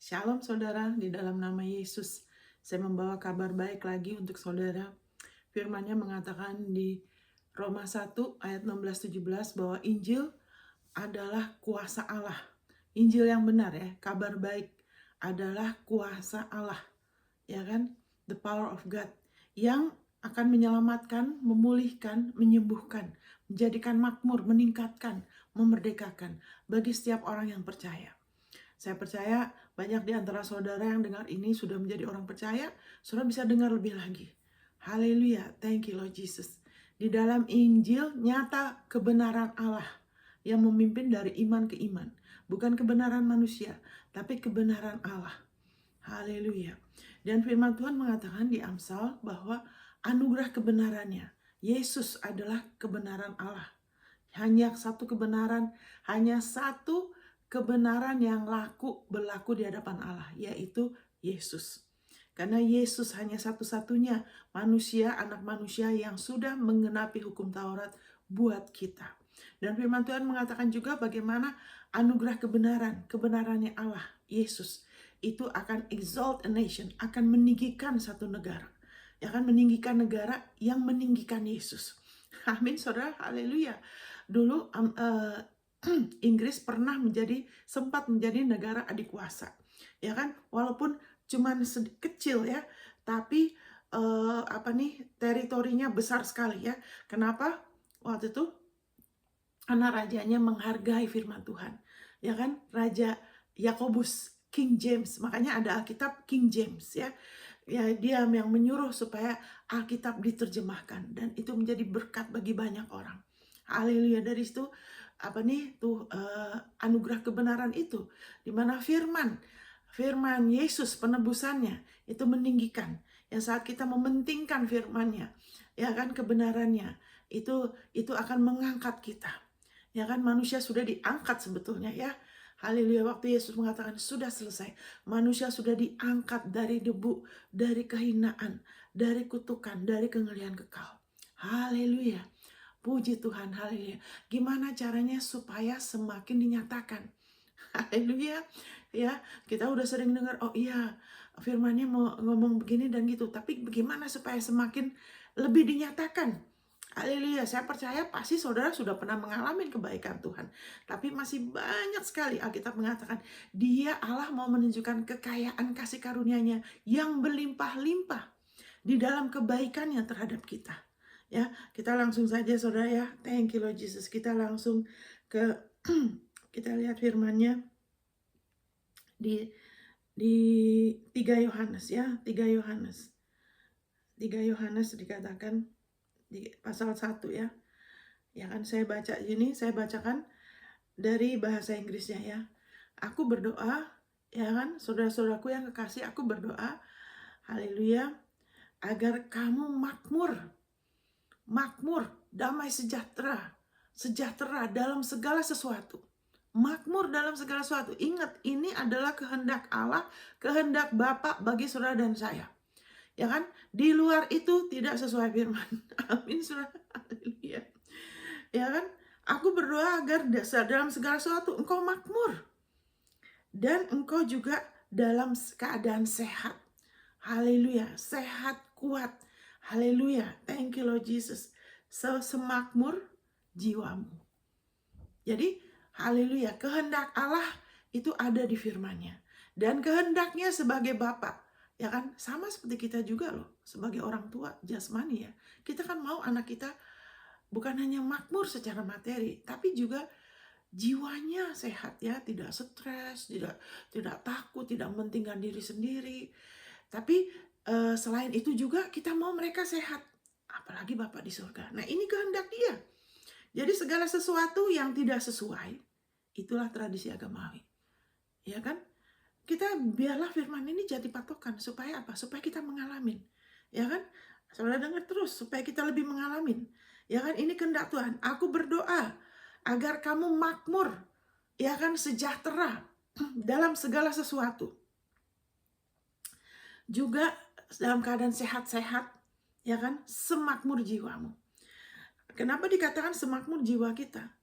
Shalom saudara, di dalam nama Yesus. Saya membawa kabar baik lagi untuk saudara. Firman-Nya mengatakan di Roma 1 ayat 16-17 bahwa Injil adalah kuasa Allah. Injil yang benar ya, kabar baik adalah kuasa Allah. Ya kan? The power of God yang akan menyelamatkan, memulihkan, menyembuhkan, menjadikan makmur, meningkatkan, memerdekakan bagi setiap orang yang percaya. Saya percaya banyak di antara saudara yang dengar ini sudah menjadi orang percaya, saudara bisa dengar lebih lagi. Haleluya, thank you Lord Jesus. Di dalam Injil nyata kebenaran Allah yang memimpin dari iman ke iman. Bukan kebenaran manusia, tapi kebenaran Allah. Haleluya. Dan firman Tuhan mengatakan di Amsal bahwa anugerah kebenarannya, Yesus adalah kebenaran Allah. Hanya satu kebenaran yang berlaku di hadapan Allah, yaitu Yesus. Karena Yesus hanya satu-satunya manusia, anak manusia yang sudah menggenapi hukum Taurat buat kita. Dan firman Tuhan mengatakan juga bagaimana anugerah kebenarannya Allah, Yesus, itu akan exalt a nation, akan meninggikan satu negara. Akan meninggikan negara yang meninggikan Yesus. Amin, saudara, haleluya. Dulu Inggris sempat menjadi negara adikuasa, ya kan? Walaupun cuman kecil ya, tapi teritorinya besar sekali ya. Kenapa? Waktu itu karena rajanya menghargai firman Tuhan, ya kan? Raja Yakobus, King James, makanya ada Alkitab King James ya. Ya, dia yang menyuruh supaya Alkitab diterjemahkan dan itu menjadi berkat bagi banyak orang. Haleluya. Dari situ anugerah kebenaran itu, di mana firman Yesus penebusannya itu meninggikan. Ya, saat kita mementingkan firman-Nya, ya kan, kebenarannya itu akan mengangkat kita. Ya kan, manusia sudah diangkat sebetulnya ya. Haleluya, waktu Yesus mengatakan sudah selesai. Manusia sudah diangkat dari debu, dari kehinaan, dari kutukan, dari kengerian kekal. Haleluya. Puji Tuhan, haleluya. Gimana caranya supaya semakin dinyatakan? Haleluya. Ya, kita udah sering dengar, oh iya, firman-Nya mau ngomong begini dan gitu. Tapi bagaimana supaya semakin lebih dinyatakan? Haleluya, saya percaya pasti saudara sudah pernah mengalami kebaikan Tuhan. Tapi masih banyak sekali Alkitab mengatakan, Dia Allah mau menunjukkan kekayaan kasih karunia-Nya yang berlimpah-limpah di dalam kebaikannya terhadap kita. Ya, kita langsung saja saudara ya. Thank you Lord Jesus. Kita langsung ke kita lihat firman-Nya di 3 Yohanes ya, 3 Yohanes. 3 Yohanes dikatakan di pasal 1 ya. Ya kan, saya bacakan dari bahasa Inggrisnya ya. Aku berdoa, ya kan, saudara-saudaraku yang kekasih, aku berdoa, haleluya, agar kamu makmur, damai sejahtera dalam segala sesuatu. Makmur dalam segala sesuatu. Ingat, ini adalah kehendak Allah, kehendak Bapa bagi saudara dan saya. Ya kan? Di luar itu tidak sesuai firman. Amin, saudara. Haleluya. Ya kan? Aku berdoa agar dalam segala sesuatu engkau makmur. Dan engkau juga dalam keadaan sehat. Haleluya. Sehat, kuat. Haleluya. Thank you Lord Jesus. Semakmur jiwamu. Jadi, haleluya, kehendak Allah itu ada di firman-Nya. Dan kehendaknya sebagai Bapa, ya kan, sama seperti kita juga loh, sebagai orang tua jasmani ya. Kita kan mau anak kita bukan hanya makmur secara materi, tapi juga jiwanya sehat ya, tidak stres, tidak takut, tidak mementingkan diri sendiri. Tapi selain itu juga kita mau mereka sehat, apalagi Bapa di surga. Nah, ini kehendak Dia. Jadi segala sesuatu yang tidak sesuai, itulah tradisi agamawi. Ya kan? Kita biarlah firman ini jadi patokan. Supaya apa? Supaya kita mengalami. Ya kan? Saudara dengar terus, supaya kita lebih mengalami. Ya kan? Ini kehendak Tuhan. Aku berdoa agar kamu makmur, ya kan, sejahtera dalam segala sesuatu. Juga dalam keadaan sehat-sehat, ya kan, semakmur jiwamu. Kenapa dikatakan semakmur jiwa kita?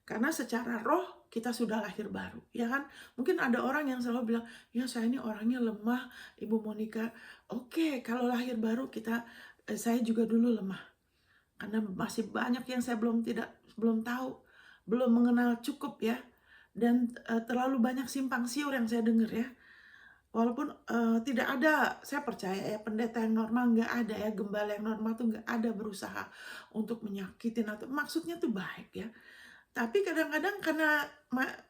Karena secara roh kita sudah lahir baru, ya kan? Mungkin ada orang yang selalu bilang, ya saya ini orangnya lemah, Ibu Monica. Oke, kalau lahir baru saya juga dulu lemah. Karena masih banyak yang saya belum tahu, belum mengenal cukup ya. Dan terlalu banyak simpang siur yang saya dengar ya. Walaupun tidak ada, saya percaya ya, pendeta yang normal nggak ada ya, gembala yang normal tuh nggak ada berusaha untuk menyakitin atau maksudnya tuh baik ya. Tapi kadang-kadang karena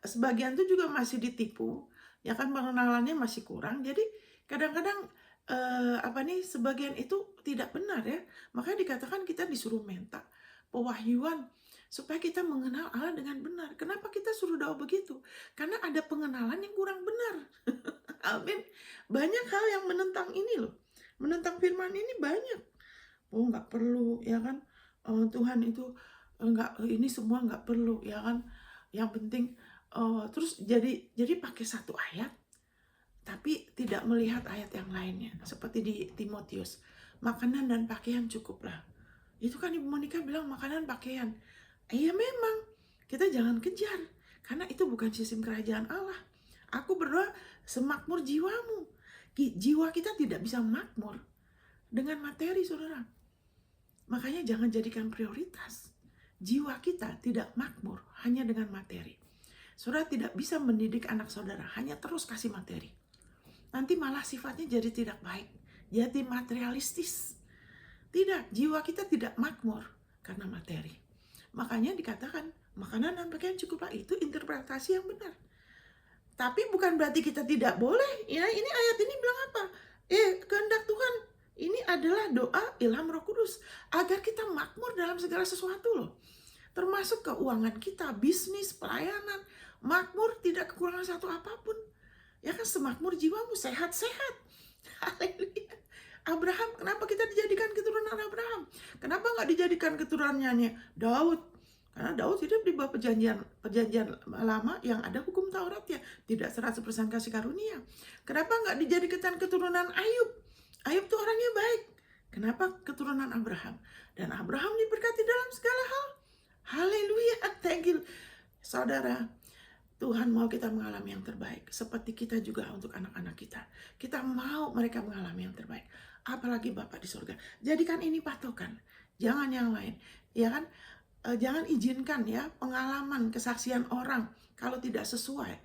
sebagian tuh juga masih ditipu, ya kan, pengenalannya masih kurang. Jadi kadang-kadang sebagian itu tidak benar ya. Makanya dikatakan kita disuruh minta pewahyuan supaya kita mengenal Allah dengan benar. Kenapa kita suruh doa begitu? Karena ada pengenalan yang kurang benar. Amin. Banyak hal yang menentang ini loh. Menentang firman ini banyak. Oh, nggak perlu, ya kan? Tuhan itu ini semua nggak perlu, ya kan? Yang penting terus jadi pakai satu ayat, tapi tidak melihat ayat yang lainnya. Seperti di Timotius, makanan dan pakaian cukuplah. Itu kan Ibu Monica bilang makanan pakaian. Iya memang, kita jangan kejar, karena itu bukan sistem kerajaan Allah. Aku berdoa semakmur jiwamu. Jiwa kita tidak bisa makmur dengan materi, saudara. Makanya jangan jadikan prioritas. Jiwa kita tidak makmur hanya dengan materi. Saudara tidak bisa mendidik anak saudara hanya terus kasih materi. Nanti malah sifatnya jadi tidak baik, jadi materialistis. Tidak, jiwa kita tidak makmur karena materi. Makanya dikatakan makanan dan pakaian cukuplah, itu interpretasi yang benar. Tapi bukan berarti kita tidak boleh. Ya, ini ayat ini bilang apa? Kehendak Tuhan ini adalah doa ilham Roh Kudus agar kita makmur dalam segala sesuatu loh. Termasuk keuangan kita, bisnis, pelayanan. Makmur, tidak kekurangan satu apapun. Ya kan, semakmur jiwamu, sehat-sehat. Haleluya. Abraham, kenapa kita dijadikan keturunan Abraham? Kenapa nggak dijadikan keturunannya Daud? Karena Daud hidup di bawah perjanjian lama yang ada hukum Taurat ya, tidak 100% kasih karunia. Kenapa nggak dijadikan keturunan Ayub? Ayub tuh orangnya baik. Kenapa keturunan Abraham? Dan Abraham diberkati dalam segala hal. Haleluya, thank you. Saudara, Tuhan mau kita mengalami yang terbaik. Seperti kita juga untuk anak-anak kita. Kita mau mereka mengalami yang terbaik. Apalagi Bapak di surga. Jadikan ini patokan. Jangan yang lain. Ya kan? Jangan izinkan ya pengalaman, kesaksian orang kalau tidak sesuai.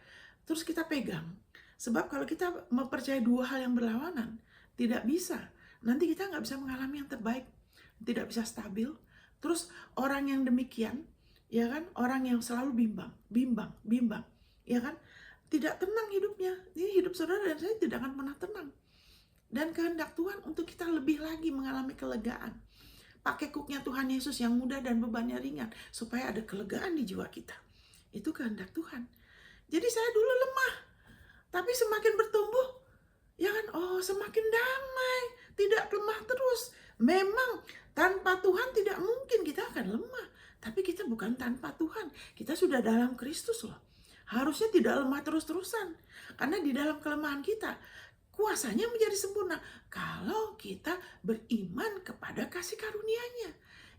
Terus kita pegang. Sebab kalau kita mempercayai dua hal yang berlawanan, tidak bisa. Nanti kita nggak bisa mengalami yang terbaik. Tidak bisa stabil. Terus orang yang demikian, ya kan, orang yang selalu bimbang, ya kan, tidak tenang hidupnya. Ini hidup saudara dan saya tidak akan pernah tenang. Dan kehendak Tuhan untuk kita lebih lagi mengalami kelegaan. Pakai kuknya Tuhan Yesus yang mudah dan bebannya ringan, supaya ada kelegaan di jiwa kita. Itu kehendak Tuhan. Jadi saya dulu lemah, tapi semakin bertumbuh, ya kan, semakin damai, tidak lemah terus. Memang tanpa Tuhan tidak mungkin kita akan lemah. Tapi kita bukan tanpa Tuhan. Kita sudah dalam Kristus loh. Harusnya tidak lemah terus-terusan. Karena di dalam kelemahan kita, kuasanya menjadi sempurna. Kalau kita beriman kepada kasih karunia-Nya.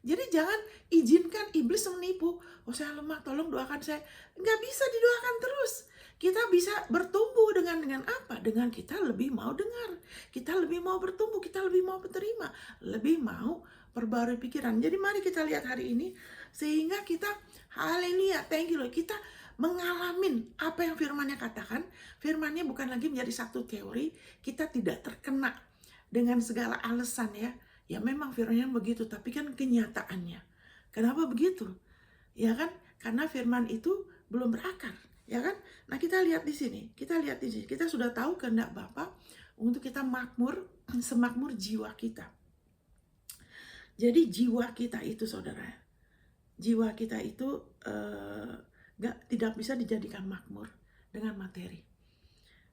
Jadi jangan izinkan iblis menipu. Saya lemah, tolong doakan saya. Nggak bisa didoakan terus. Kita bisa bertumbuh dengan apa? Dengan kita lebih mau dengar. Kita lebih mau bertumbuh, kita lebih mau menerima. Lebih mau perbarui pikiran. Jadi mari kita lihat hari ini. Sehingga kita, haleluya, thank you Lord, kita mengalamin apa yang firman-Nya katakan. Firman-Nya bukan lagi menjadi satu teori. Kita tidak terkena dengan segala alasan ya. Ya memang firman-Nya begitu, tapi kan kenyataannya. Kenapa begitu? Ya kan? Karena firman itu belum berakar. Ya kan? Nah kita lihat di sini. Kita sudah tahu kehendak Bapa untuk kita makmur, semakmur jiwa kita. Jadi jiwa kita itu saudara, jiwa kita itu tidak bisa dijadikan makmur dengan materi.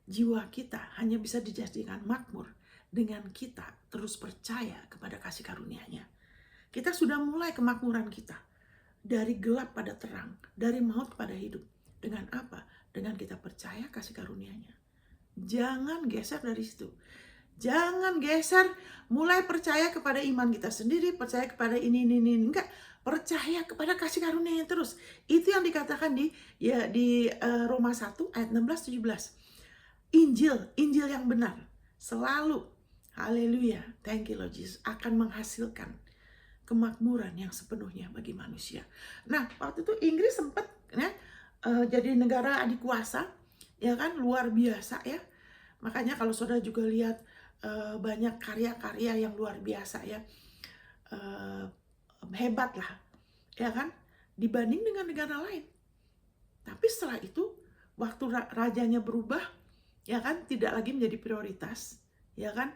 Jiwa kita hanya bisa dijadikan makmur dengan kita terus percaya kepada kasih karunia-Nya. Kita sudah mulai kemakmuran kita. Dari gelap pada terang, dari maut pada hidup. Dengan apa? Dengan kita percaya kasih karunia-Nya. Jangan geser dari situ. Jangan geser, mulai percaya kepada iman kita sendiri, percaya kepada ini. Enggak, percaya kepada kasih karunia yang terus. Itu yang dikatakan di Roma 1 ayat 16-17. Injil yang benar selalu, haleluya, thank you Lord Jesus, akan menghasilkan kemakmuran yang sepenuhnya bagi manusia. Nah, waktu itu Inggris sempat jadi negara adik kuasa, ya kan, luar biasa ya. Makanya kalau saudara juga lihat banyak karya-karya yang luar biasa ya, hebat lah, ya kan, dibanding dengan negara lain. Tapi setelah itu, waktu rajanya berubah, ya kan, tidak lagi menjadi prioritas, ya kan.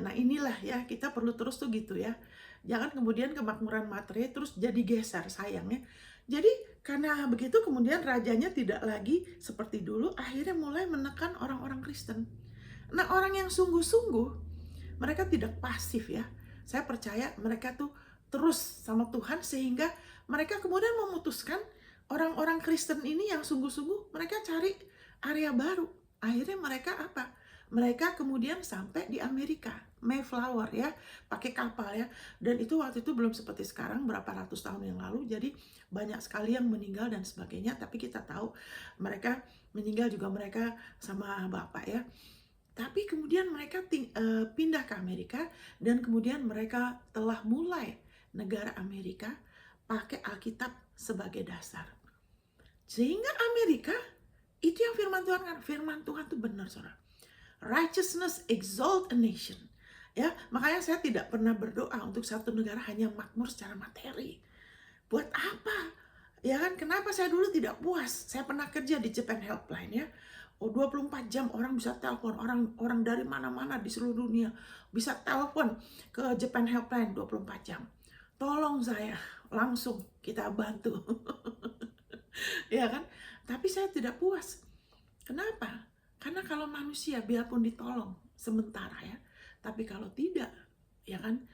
Nah inilah ya, kita perlu terus tuh gitu ya. Jangan kemudian kemakmuran materi terus jadi geser, sayangnya. Jadi karena begitu kemudian rajanya tidak lagi seperti dulu, akhirnya mulai menekan orang-orang Kristen. Nah orang yang sungguh-sungguh, mereka tidak pasif ya. Saya percaya mereka tuh terus sama Tuhan, sehingga mereka kemudian memutuskan orang-orang Kristen ini yang sungguh-sungguh, mereka cari area baru. Akhirnya mereka apa? Mereka kemudian sampai di Amerika, Mayflower ya, pakai kapal ya. Dan itu waktu itu belum seperti sekarang, berapa ratus tahun yang lalu. Jadi banyak sekali yang meninggal dan sebagainya. Tapi kita tahu mereka meninggal juga mereka sama Bapak ya. Tapi kemudian mereka pindah ke Amerika, dan kemudian mereka telah mulai negara Amerika pakai Alkitab sebagai dasar. Sehingga Amerika, itu yang firman Tuhan kan, firman Tuhan itu benar saudara. Righteousness exalt a nation. Ya, makanya saya tidak pernah berdoa untuk satu negara hanya makmur secara materi. Buat apa? Ya kan, kenapa saya dulu tidak puas? Saya pernah kerja di Japan Helpline ya. 24 jam orang bisa telepon, orang dari mana-mana di seluruh dunia bisa telepon ke Japan Helpline 24 jam. Tolong saya, langsung kita bantu. Ya kan? Tapi saya tidak puas. Kenapa? Karena kalau manusia biarpun ditolong sementara ya, tapi kalau tidak, ya kan,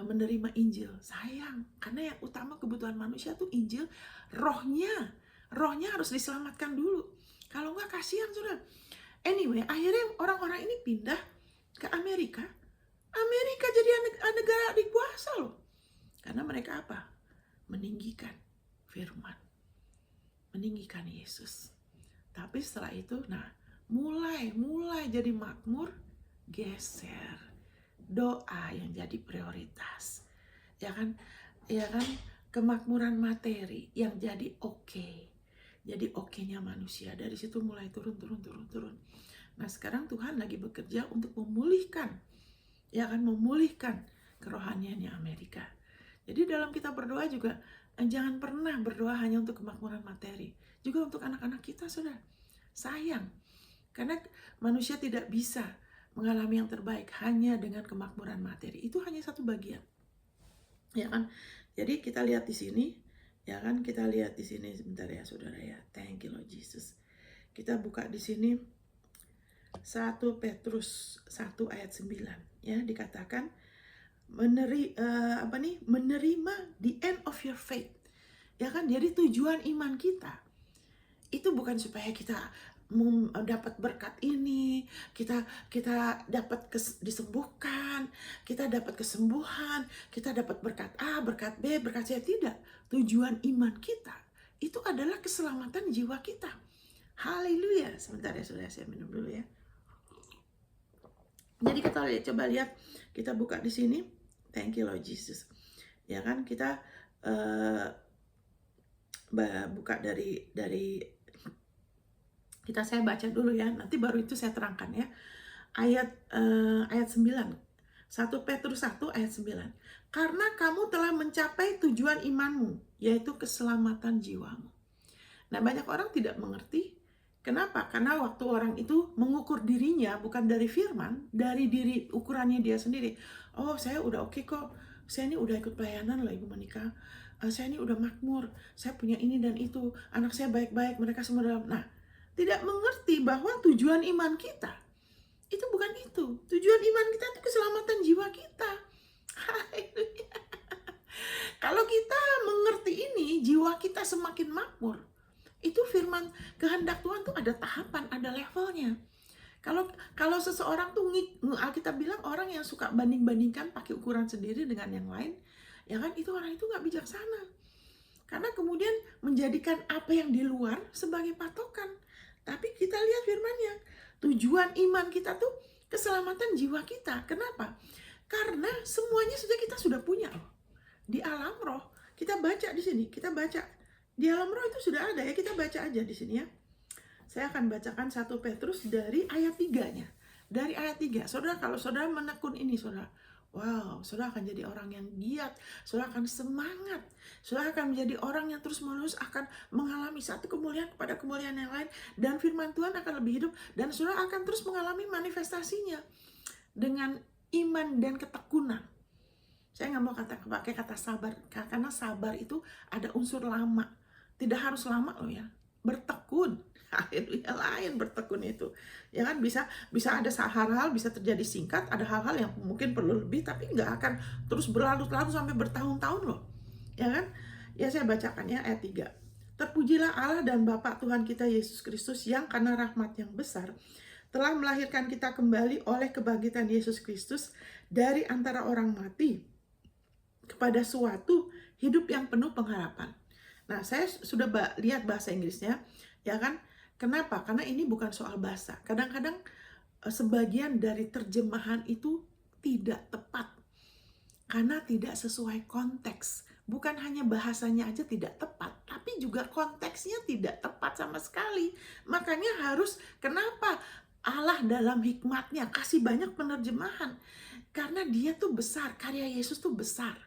menerima Injil, sayang. Karena yang utama kebutuhan manusia tuh Injil, rohnya harus diselamatkan dulu. Kalau enggak kasihan sudah. Anyway, akhirnya orang-orang ini pindah ke Amerika. Amerika jadi negara dikuasa loh. Karena mereka apa? Meninggikan firman, meninggikan Yesus. Tapi setelah itu, nah, mulai jadi makmur, geser doa yang jadi prioritas, ya kan, kemakmuran materi yang jadi jadi oke-nya manusia. Dari situ mulai turun. Nah sekarang Tuhan lagi bekerja untuk memulihkan, ya kan, memulihkan kerohaniannya Amerika. Jadi dalam kita berdoa juga, jangan pernah berdoa hanya untuk kemakmuran materi, juga untuk anak-anak kita saudara. Sayang, karena manusia tidak bisa mengalami yang terbaik hanya dengan kemakmuran materi. Itu hanya satu bagian, ya kan. Jadi kita lihat di sini, ya kan, kita lihat di sini sebentar ya saudara ya. Thank you Lord Jesus. Kita buka di sini 1 Petrus 1 ayat 9 ya, dikatakan menerima the end of your faith, ya kan. Jadi tujuan iman kita itu bukan supaya kita dapat berkat ini, kita dapat disembuhkan, kita dapat kesembuhan, kita dapat berkat A, berkat B, berkat C. Tidak. Tujuan iman kita itu adalah keselamatan jiwa kita. Haleluya. Sebentar ya saudara, saya minum dulu ya. Jadi kita coba lihat, kita buka di sini. Thank you Lord Jesus. Ya kan, kita buka dari saya baca dulu ya, nanti baru itu saya terangkan ya. Ayat 9. 1 Petrus 1 ayat 9. Karena kamu telah mencapai tujuan imanmu, yaitu keselamatan jiwamu. Nah, banyak orang tidak mengerti. Kenapa? Karena waktu orang itu mengukur dirinya bukan dari firman, dari diri ukurannya dia sendiri. Oh, saya udah oke kok. Saya ini udah ikut pelayanan loh Ibu Monica. Saya ini udah makmur. Saya punya ini dan itu. Anak saya baik-baik, mereka semua dalam. Nah, tidak mengerti bahwa tujuan iman kita itu bukan itu. Tujuan iman kita itu keselamatan jiwa kita. Kalau kita mengerti ini, jiwa kita semakin makmur. Itu firman kehendak Tuhan tuh ada tahapan, ada levelnya. Kalau kalau seseorang tuh Alkitab bilang orang yang suka banding-bandingkan pakai ukuran sendiri dengan yang lain, ya kan, itu orang itu nggak bijaksana. Karena kemudian menjadikan apa yang di luar sebagai patokan. Tapi kita lihat firman-Nya, tujuan iman kita tuh keselamatan jiwa kita. Kenapa? Karena semuanya kita sudah punya loh. Di alam roh, kita baca di sini, kita baca. Di alam roh itu sudah ada ya, kita baca aja di sini ya. Saya akan bacakan 1 Petrus dari ayat 3-nya. Dari ayat 3, saudara, kalau saudara menekun ini, saudara, wow, saudara akan jadi orang yang giat, saudara akan semangat, saudara akan menjadi orang yang terus-menerus akan mengalami satu kemuliaan kepada kemuliaan yang lain, dan firman Tuhan akan lebih hidup, dan saudara akan terus mengalami manifestasinya dengan iman dan ketekunan. Saya nggak mau pakai kata sabar, karena sabar itu ada unsur lama. Tidak harus lama loh ya, bertekun. Haleluya, lain bertekun itu. Ya kan, bisa ada hal-hal bisa terjadi singkat, ada hal-hal yang mungkin perlu lebih, tapi nggak akan terus berlarut-larut sampai bertahun-tahun loh. Ya kan? Ya, saya bacakan ya ayat 3. Terpujilah Allah dan Bapa Tuhan kita Yesus Kristus, yang karena rahmat yang besar telah melahirkan kita kembali oleh kebangkitan Yesus Kristus dari antara orang mati kepada suatu hidup yang penuh pengharapan. Nah, saya sudah lihat bahasa Inggrisnya, ya kan? Kenapa? Karena ini bukan soal bahasa. Kadang-kadang sebagian dari terjemahan itu tidak tepat karena tidak sesuai konteks. Bukan hanya bahasanya aja tidak tepat, tapi juga konteksnya tidak tepat sama sekali. Makanya kenapa Allah dalam hikmatnya kasih banyak penerjemahan? Karena dia tuh besar, karya Yesus tuh besar.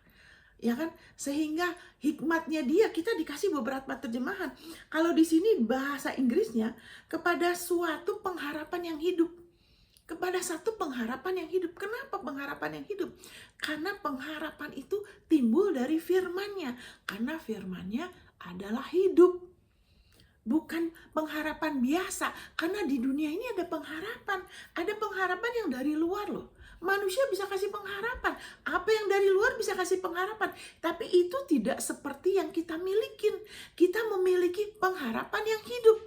Ya kan, sehingga hikmatnya dia kita dikasih beberapa terjemahan. Kalau di sini bahasa Inggrisnya kepada suatu pengharapan yang hidup, kepada satu pengharapan yang hidup. Kenapa pengharapan yang hidup? Karena pengharapan itu timbul dari firman-Nya, karena firman-Nya adalah hidup. Bukan pengharapan biasa, karena di dunia ini ada pengharapan yang dari luar loh. Manusia bisa kasih pengharapan, apa yang dari luar bisa kasih pengharapan, tapi itu tidak seperti yang kita milikin. Kita memiliki pengharapan yang hidup,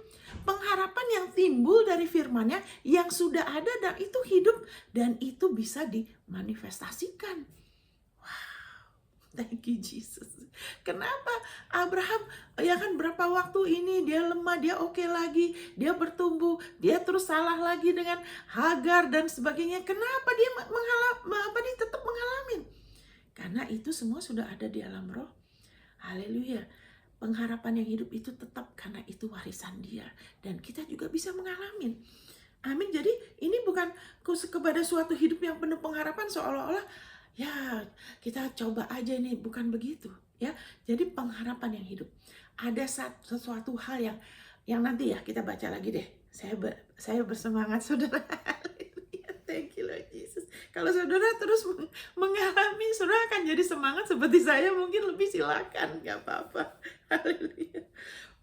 pengharapan yang timbul dari firman-Nya yang sudah ada dan itu hidup dan itu bisa dimanifestasikan. Thank you Jesus. Kenapa Abraham, ya kan, berapa waktu ini dia lemah, dia oke lagi, dia bertumbuh, dia terus salah lagi dengan Hagar dan sebagainya. Kenapa dia dia tetap mengalami? Karena itu semua sudah ada di alam roh. Haleluya. Pengharapan yang hidup itu tetap karena itu warisan dia dan kita juga bisa mengalami. Amin. Jadi ini bukan kepada suatu hidup yang penuh pengharapan seolah-olah ya kita coba aja nih, bukan begitu ya. Jadi pengharapan yang hidup, ada sesuatu hal yang nanti ya kita baca lagi deh. Saya bersemangat saudara. Thank you Lord Jesus. Kalau saudara terus mengalami, saudara akan jadi semangat seperti saya, mungkin lebih, silakan, gak apa-apa. Haleluya.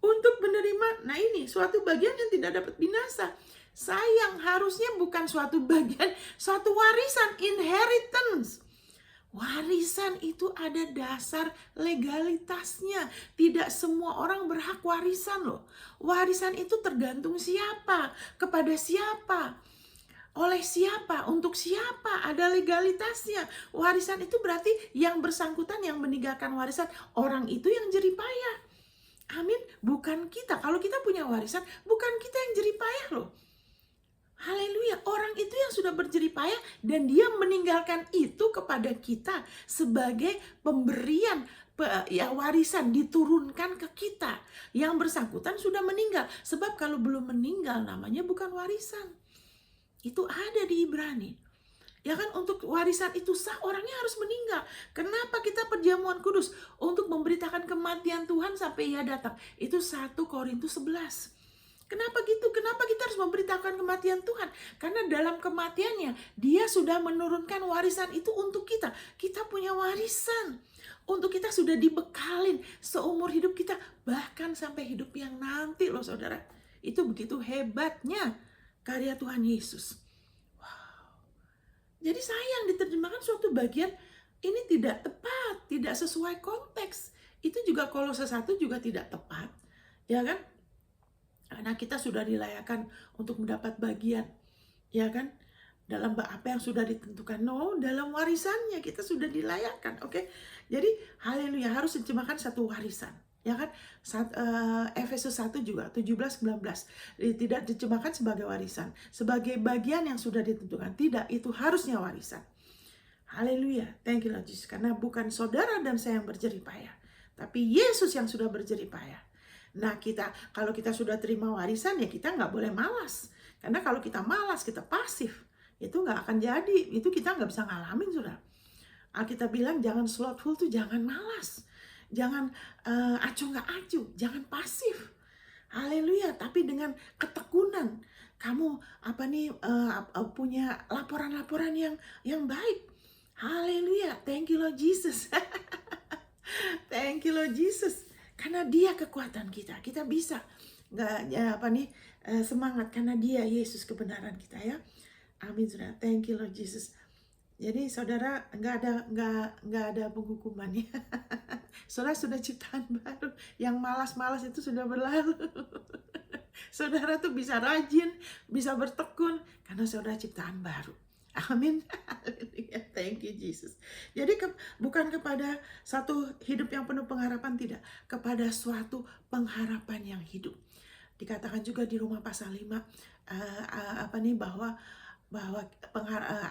Untuk menerima, nah ini suatu bagian yang tidak dapat binasa. Sayang, harusnya bukan suatu bagian, suatu warisan, inheritance. Warisan itu ada dasar legalitasnya. Tidak semua orang berhak warisan loh. Warisan itu tergantung siapa, kepada siapa, oleh siapa, untuk siapa, ada legalitasnya. Warisan itu berarti yang bersangkutan, yang meninggalkan warisan, orang itu yang jeripayah. Amin, bukan kita. Kalau kita punya warisan, bukan kita yang jeripayah loh. Haleluya, orang itu yang sudah berjeripayah dan dia meninggalkan itu kepada kita sebagai pemberian ya, warisan diturunkan ke kita. Yang bersangkutan sudah meninggal, sebab kalau belum meninggal namanya bukan warisan. Itu ada di Ibrani. Ya kan, untuk warisan itu sah, orangnya harus meninggal. Kenapa kita perjamuan kudus? Untuk memberitakan kematian Tuhan sampai ia datang. Itu 1 Korintus 11. Kenapa gitu? Kenapa kita harus memberitakan kematian Tuhan? Karena dalam kematiannya, dia sudah menurunkan warisan itu untuk kita. Kita punya warisan. Untuk kita sudah dibekalin seumur hidup kita. Bahkan sampai hidup yang nanti loh saudara. Itu begitu hebatnya karya Tuhan Yesus. Wow. Jadi sayang diterjemahkan suatu bagian ini tidak tepat, tidak sesuai konteks. Itu juga Kolose 1 juga tidak tepat. Ya kan? Karena kita sudah dilayakkan untuk mendapat bagian ya kan? Dalam apa yang sudah ditentukan, no, dalam warisannya kita sudah dilayakkan, oke? Jadi haleluya, harus diterjemahkan satu warisan, ya kan? Efesus 1 juga 17-19 tidak diterjemahkan sebagai warisan, sebagai bagian yang sudah ditentukan, tidak, itu harusnya warisan. Haleluya, thank you Lord Jesus, karena bukan saudara dan saya yang berjerih payah, tapi Yesus yang sudah berjerih payah. Nah, kalau kita sudah terima warisan, ya kita nggak boleh malas. Karena kalau kita malas, kita pasif, itu nggak akan jadi. Itu kita nggak bisa ngalamin, sudah. Alkitab bilang jangan slothful tuh, jangan malas. Jangan acuh nggak acuh, jangan pasif. Haleluya, tapi dengan ketekunan. Kamu punya laporan-laporan yang baik. Haleluya, thank you Lord Jesus. Thank you Lord Jesus. Karena dia kekuatan kita. Kita bisa semangat karena dia Yesus kebenaran kita, ya. Amin, saudara. Thank you Lord Jesus. Jadi saudara nggak ada penghukuman, ya. Saudara sudah ciptaan baru. Yang malas-malas itu sudah berlalu. Saudara tuh bisa rajin, bisa bertekun karena saudara ciptaan baru. Amin. Thank you Jesus. Jadi bukan kepada satu hidup yang penuh pengharapan, tidak. Kepada suatu pengharapan yang hidup. Dikatakan juga di Roma pasal 5 bahwa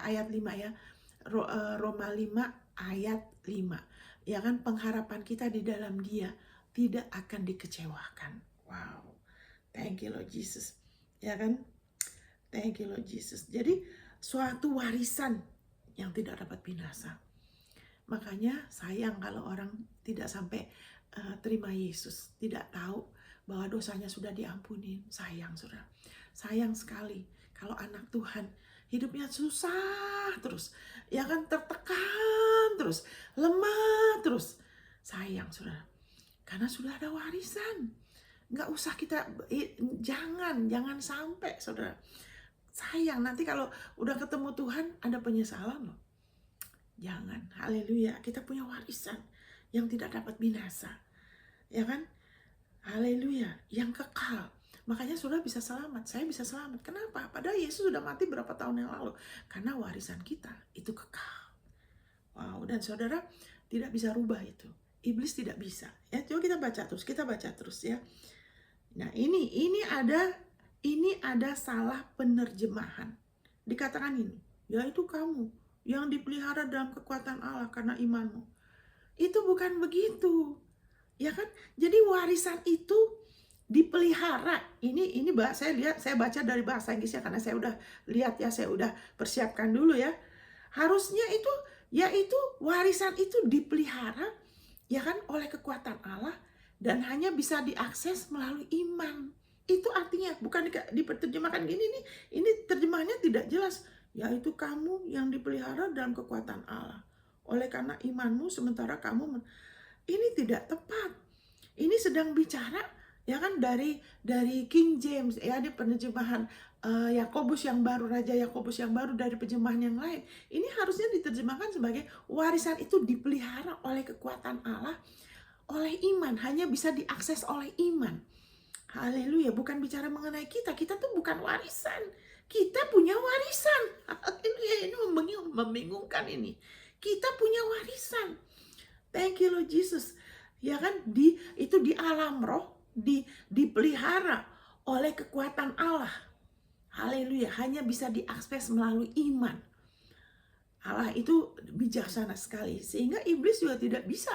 ayat 5, ya. Roma 5 ayat 5. Ya kan, pengharapan kita di dalam Dia tidak akan dikecewakan. Wow. Thank you Lord Jesus. Ya kan? Thank you Lord Jesus. Jadi suatu warisan yang tidak dapat binasa. Makanya sayang kalau orang tidak sampai terima Yesus, tidak tahu bahwa dosanya sudah diampuni. Sayang, saudara. Sayang sekali kalau anak Tuhan hidupnya susah terus, ya kan, tertekan terus, lemah terus. Sayang, saudara. Karena sudah ada warisan. Nggak usah jangan sampai, saudara. Sayang, nanti kalau udah ketemu Tuhan ada penyesalan loh. Jangan, haleluya. Kita punya warisan yang tidak dapat binasa, ya kan? Haleluya, yang kekal. Makanya saudara bisa selamat, saya bisa selamat. Kenapa? Padahal Yesus sudah mati berapa tahun yang lalu. Karena warisan kita itu kekal. Wow, dan saudara tidak bisa rubah itu. Iblis tidak bisa. Ya, coba kita baca terus, ya. Nah, ini ada salah penerjemahan. Dikatakan ini, yaitu kamu yang dipelihara dalam kekuatan Allah karena imanmu. Itu bukan begitu. Ya kan? Jadi warisan itu dipelihara. Ini saya baca dari bahasa Inggris, ya, karena saya udah lihat, ya, saya udah persiapkan dulu, ya. Harusnya itu yaitu warisan itu dipelihara, ya kan, oleh kekuatan Allah dan hanya bisa diakses melalui iman. Itu artinya bukan diterjemahkan gini nih. Ini terjemahannya tidak jelas. Yaitu kamu yang dipelihara dalam kekuatan Allah. Oleh karena imanmu sementara kamu ini tidak tepat. Ini sedang bicara, ya kan, dari King James, ya, di penerjemahan Yakobus yang baru, Raja Yakobus yang baru, dari terjemahan yang lain. Ini harusnya diterjemahkan sebagai warisan itu dipelihara oleh kekuatan Allah, oleh iman, hanya bisa diakses oleh iman. Haleluya, bukan bicara mengenai kita tuh bukan warisan. Kita punya warisan. Haleluya, ini membingungkan ini. Kita punya warisan. Thank you Lord Jesus. Ya kan, itu di alam roh, dipelihara oleh kekuatan Allah. Haleluya, hanya bisa diakses melalui iman. Allah itu bijaksana sekali, sehingga iblis juga tidak bisa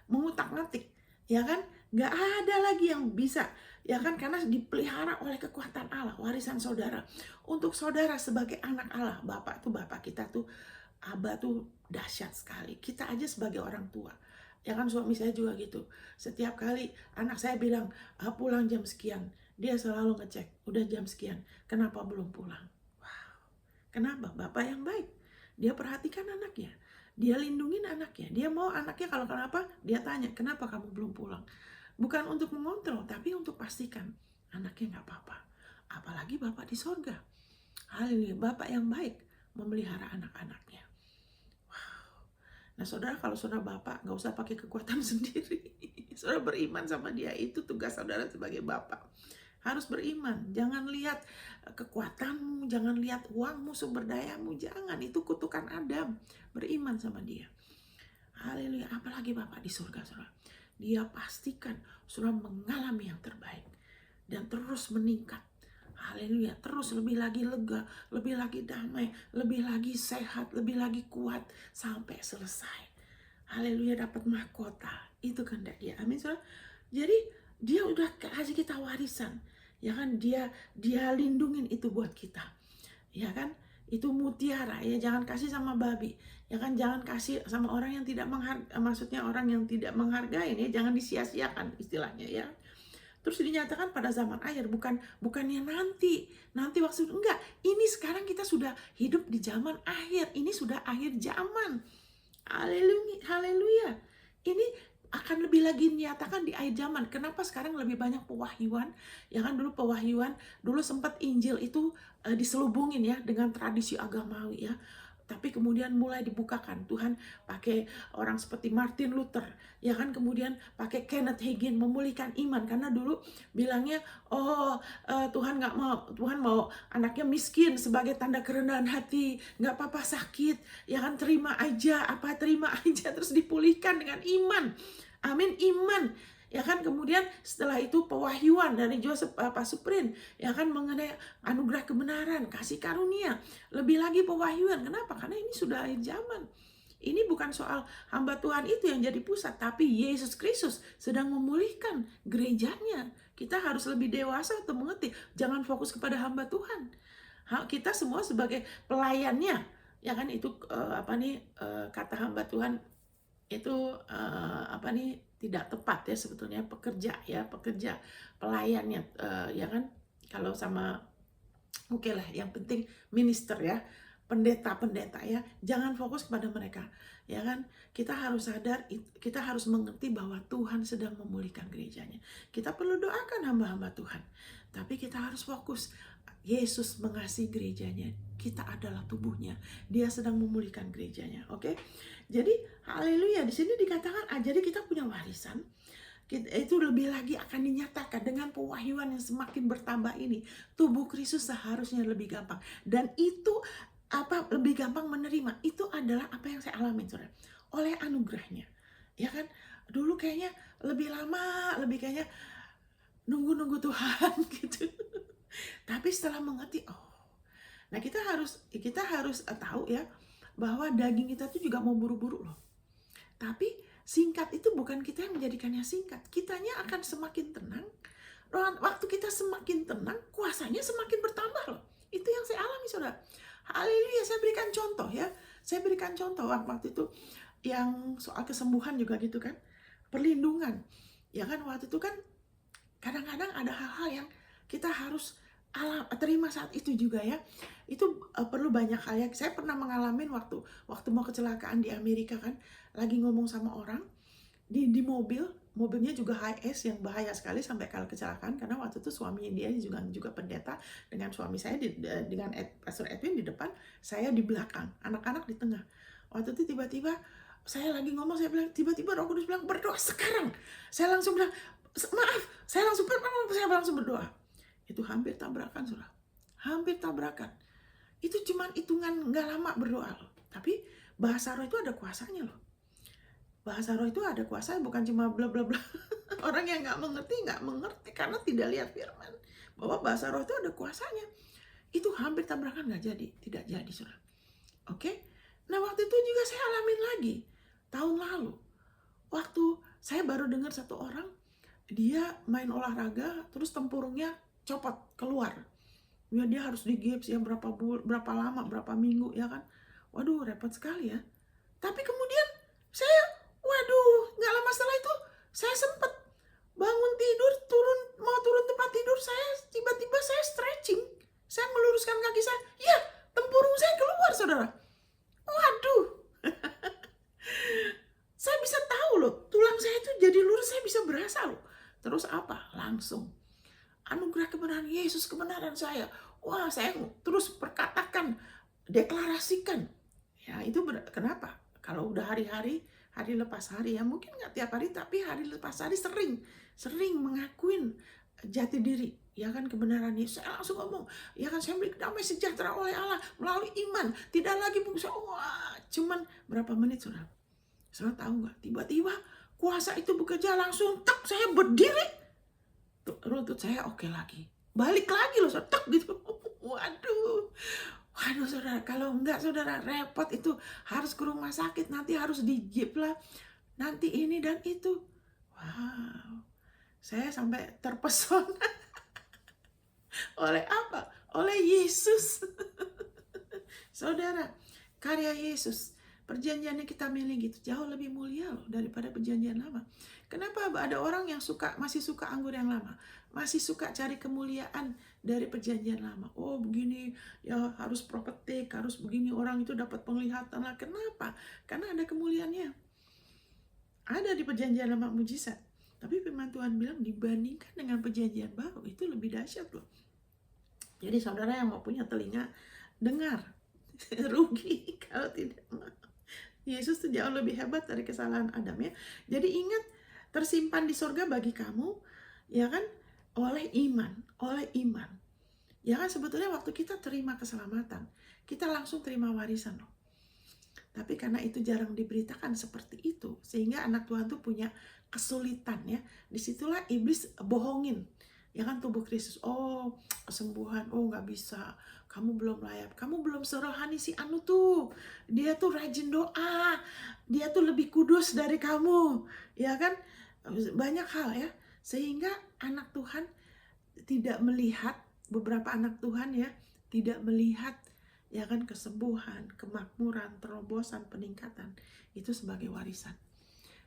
mengutak-ngatik, ya kan? Nggak ada lagi yang bisa, ya kan, karena dipelihara oleh kekuatan Allah, warisan saudara. Untuk saudara sebagai anak Allah, Bapak kita tuh, Abah tuh dahsyat sekali. Kita aja sebagai orang tua, ya kan, suami saya juga gitu. Setiap kali anak saya bilang pulang jam sekian, dia selalu ngecek, udah jam sekian, kenapa belum pulang? Wow, kenapa? Bapak yang baik, dia perhatikan anaknya, dia lindungin anaknya, dia mau anaknya kalau kenapa, dia tanya, kenapa kamu belum pulang? Bukan untuk mengontrol, tapi untuk pastikan anaknya nggak apa-apa. Apalagi Bapak di sorga. Haleluya, Bapak yang baik memelihara anak-anaknya. Wow. Nah, saudara, kalau saudara Bapak nggak usah pakai kekuatan sendiri. Saudara beriman sama dia, itu tugas saudara sebagai Bapak. harus beriman. Jangan lihat kekuatanmu, jangan lihat uangmu, sumber dayamu, jangan. Itu kutukan Adam. Beriman sama dia. Haleluya. Apalagi Bapak di surga, saudara. Dia pastikan saudara mengalami yang terbaik dan terus meningkat. Haleluya. Terus lebih lagi lega, lebih lagi damai, lebih lagi sehat, lebih lagi kuat sampai selesai. Haleluya, dapat mahkota. Itu kehendak dia. Amin, saudara. Jadi dia udah kasih kita warisan. Ya kan, dia lindungin itu buat kita. Ya kan? Itu mutiara, ya jangan kasih sama babi. Ya kan, jangan kasih sama orang yang tidak menghargai, maksudnya orang yang tidak menghargai, ya jangan disia-siakan istilahnya ya. Terus dinyatakan pada zaman akhir, bukannya nanti waktu enggak. Ini sekarang kita sudah hidup di zaman akhir. Ini sudah akhir zaman. Haleluya. Ini akan lebih lagi dinyatakan di akhir zaman. Kenapa sekarang lebih banyak pewahyuan? Ya kan, dulu pewahyuan, dulu sempat Injil itu diselubungin ya dengan tradisi agamawi ya. Tapi kemudian mulai dibukakan. Tuhan pakai orang seperti Martin Luther, ya kan, kemudian pakai Kenneth Hagin memulihkan iman. Karena dulu bilangnya, Tuhan nggak mau, Tuhan mau anaknya miskin sebagai tanda kerendahan hati, nggak apa-apa sakit, ya kan, terima aja, terus dipulihkan dengan iman. Amin, iman. Ya kan, kemudian setelah itu pewahyuan dari Joseph Pasuprin, ya kan, mengenai anugerah kebenaran, kasih karunia. Lebih lagi pewahyuan. Kenapa? Karena ini sudah akhir zaman. Ini bukan soal hamba Tuhan itu yang jadi pusat, tapi Yesus Kristus sedang memulihkan gerejanya. Kita harus lebih dewasa untuk mengerti. Jangan fokus kepada hamba Tuhan. Kita semua sebagai pelayannya, ya kan, itu kata hamba Tuhan itu tidak tepat ya sebetulnya, pekerja pelayannya, ya kan, kalau sama oke lah, yang penting minister ya, pendeta ya, jangan fokus kepada mereka, ya kan. Kita harus sadar, kita harus mengerti bahwa Tuhan sedang memulihkan gerejanya. Kita perlu doakan hamba-hamba Tuhan, tapi kita harus fokus. Yesus mengasihi gerejanya, kita adalah tubuhnya, dia sedang memulihkan gerejanya. Oke. Jadi haleluya, di sini dikatakan jadi kita punya warisan. Itu lebih lagi akan dinyatakan dengan pewahyuan yang semakin bertambah ini. Tubuh Kristus seharusnya lebih gampang, dan itu lebih gampang menerima. Itu adalah apa yang saya alami, saudara, oleh anugerahnya. Ya kan, dulu kayaknya lebih lama, lebih kayaknya nunggu Tuhan gitu. Tapi setelah mengerti, nah kita harus tahu ya, bahwa daging kita itu juga mau buru-buru loh. Tapi singkat itu bukan kita yang menjadikannya singkat. Kitanya akan semakin tenang. Waktu kita semakin tenang, kuasanya semakin bertambah loh. Itu yang saya alami, saudara. Haleluya. Saya berikan contoh ya. Saya berikan contoh waktu itu yang soal kesembuhan juga gitu kan. Perlindungan. Ya kan, waktu itu kan kadang-kadang ada hal-hal yang kita harus terima saat itu juga ya. Itu perlu banyak hal ya. Saya pernah mengalami waktu mau kecelakaan di Amerika kan, lagi ngomong sama orang di mobilnya juga HS yang bahaya sekali sampai kalau kecelakaan, karena waktu itu suaminya dia juga pendeta, dengan suami saya dengan Pastor Edwin di depan, saya di belakang, anak-anak di tengah. Waktu itu tiba-tiba saya lagi ngomong, saya bilang, tiba-tiba Roh Kudus bilang, berdoa sekarang. Saya langsung bilang, maaf, saya langsung berdoa. Itu hampir tabrakan, saudara. Hampir tabrakan. Itu cuman hitungan nggak lama berdoa loh. Tapi bahasa roh itu ada kuasanya loh. Bahasa roh itu ada kuasanya, bukan cuma bla bla bla. Orang yang nggak mengerti karena tidak lihat firman. Bahwa bahasa roh itu ada kuasanya. Itu hampir tabrakan tidak jadi, saudara. Oke? Nah, waktu itu juga saya alamin lagi. Tahun lalu. Waktu saya baru dengar satu orang, dia main olahraga, terus tempurungnya copot keluar. Ya, dia harus digips ya berapa lama, berapa minggu ya kan. Waduh, repot sekali ya. Tapi kemudian nggak lama setelah itu saya sempat bangun tidur, mau turun tempat tidur, tiba-tiba saya stretching. Saya meluruskan kaki saya. Ya, tempurung saya keluar, saudara. Waduh. Saya bisa tahu loh, tulang saya itu jadi lurus, saya bisa berasa loh. Terus apa? Langsung anugerah kebenaran Yesus, kebenaran saya. Wah, saya terus perkatakan, deklarasikan. Ya, itu kenapa? Kalau udah hari lepas hari, ya mungkin nggak tiap hari, tapi hari lepas hari sering mengakuin jati diri. Ya kan, kebenaran Yesus, saya langsung ngomong, ya kan, saya beri damai sejahtera oleh Allah melalui iman, tidak lagi wah, cuman berapa menit saudara? Saudara tahu nggak? Tiba-tiba kuasa itu bekerja, langsung tak saya berdiri, lutut saya oke lagi, balik lagi loh saudara, tak gitu. Waduh, waduh saudara, kalau enggak saudara repot itu, harus ke rumah sakit, nanti harus dijip lah, nanti ini dan itu. Wow, saya sampai terpesona. Oleh apa? Oleh Yesus. Saudara, karya Yesus, perjanjian yang kita miliki itu jauh lebih mulia loh daripada perjanjian lama. Kenapa ada orang yang masih suka anggur yang lama? Masih suka cari kemuliaan dari perjanjian lama. Oh begini, ya harus profetik, harus begini, orang itu dapat penglihatan lah. Kenapa? Karena ada kemuliaannya. Ada di perjanjian lama mujizat. Tapi firman Tuhan bilang dibandingkan dengan perjanjian baru, itu lebih dahsyat loh. Jadi saudara yang mau punya telinga, dengar. Rugi kalau tidak. Yesus itu jauh lebih hebat dari kesalahan Adam ya. Jadi ingat, tersimpan di surga bagi kamu, ya kan, oleh iman, oleh iman. Ya kan, sebetulnya waktu kita terima keselamatan, kita langsung terima warisan loh. Tapi karena itu jarang diberitakan seperti itu, sehingga anak Tuhan tuh punya kesulitan ya. Disitulah iblis bohongin, ya kan, tubuh Kristus. Oh, kesembuhan, oh nggak bisa, kamu belum layak, kamu belum serohani si anu tuh, dia tuh rajin doa, dia tuh lebih kudus dari kamu, ya kan, banyak hal ya. Sehingga anak Tuhan tidak melihat, beberapa anak Tuhan ya, tidak melihat, ya kan, kesembuhan, kemakmuran, terobosan, peningkatan itu sebagai warisan.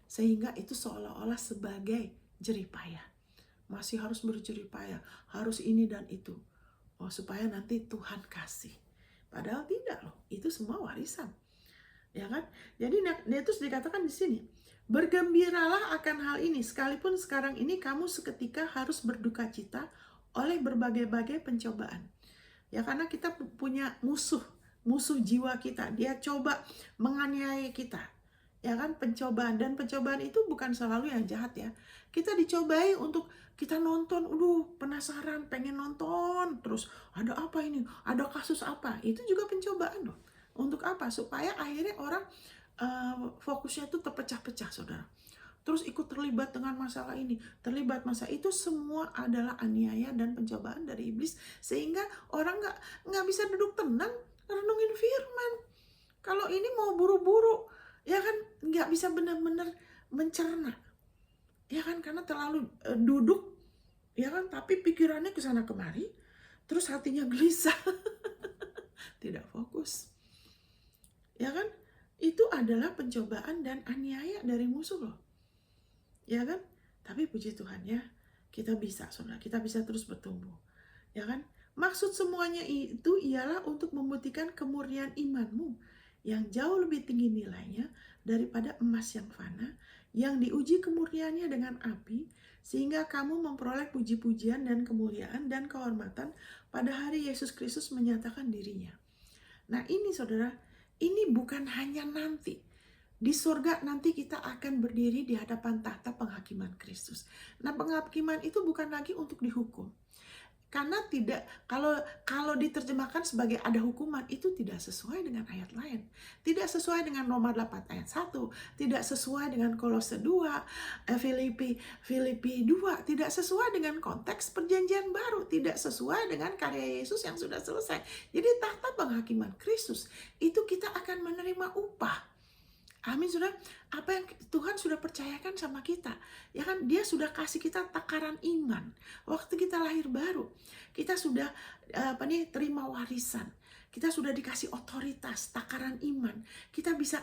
Sehingga itu seolah-olah sebagai jeripaya. Masih harus berjeripaya, harus ini dan itu. Oh, supaya nanti Tuhan kasih. Padahal tidak loh, itu semua warisan. Ya kan? Jadi terus dikatakan di sini, bergembiralah akan hal ini, sekalipun sekarang ini kamu seketika harus berduka cita oleh berbagai-bagai pencobaan. Ya karena kita punya musuh jiwa kita, dia coba menganiaya kita. Ya kan, pencobaan, dan pencobaan itu bukan selalu yang jahat ya. Kita dicobai untuk kita nonton, penasaran, pengen nonton terus, ada apa ini, ada kasus apa, itu juga pencobaan loh. Untuk apa? Supaya akhirnya orang fokusnya itu terpecah-pecah saudara, terus ikut terlibat dengan masalah ini, terlibat masalah itu, semua adalah aniaya dan pencobaan dari iblis, sehingga orang nggak bisa duduk tenang renungin firman. Kalau ini mau buru-buru, ya kan, nggak bisa benar-benar mencerna, ya kan, karena terlalu duduk, ya kan, tapi pikirannya ke sana kemari, terus hatinya gelisah, tidak fokus, ya kan. Itu adalah pencobaan dan aniaya dari musuh loh, ya kan. Tapi puji Tuhan ya, kita bisa saudara, kita bisa terus bertumbuh, ya kan. Maksud semuanya itu ialah untuk membuktikan kemurnian imanmu yang jauh lebih tinggi nilainya daripada emas yang fana, yang diuji kemurniannya dengan api, sehingga kamu memperoleh puji-pujian dan kemuliaan dan kehormatan pada hari Yesus Kristus menyatakan dirinya. Nah ini saudara, ini bukan hanya nanti. Di surga nanti kita akan berdiri di hadapan tahta penghakiman Kristus. Nah, penghakiman itu bukan lagi untuk dihukum. Karena tidak, kalau diterjemahkan sebagai ada hukuman, itu tidak sesuai dengan ayat lain. Tidak sesuai dengan Roma 8 ayat 1, tidak sesuai dengan Kolose 2, Filipi 2, tidak sesuai dengan konteks perjanjian baru, tidak sesuai dengan karya Yesus yang sudah selesai. Jadi tahta penghakiman Kristus itu kita akan menerima upah. Amin saudara, apa yang Tuhan sudah percayakan sama kita, ya kan, dia sudah kasih kita takaran iman. Waktu kita lahir baru, kita sudah terima warisan, kita sudah dikasih otoritas, takaran iman, kita bisa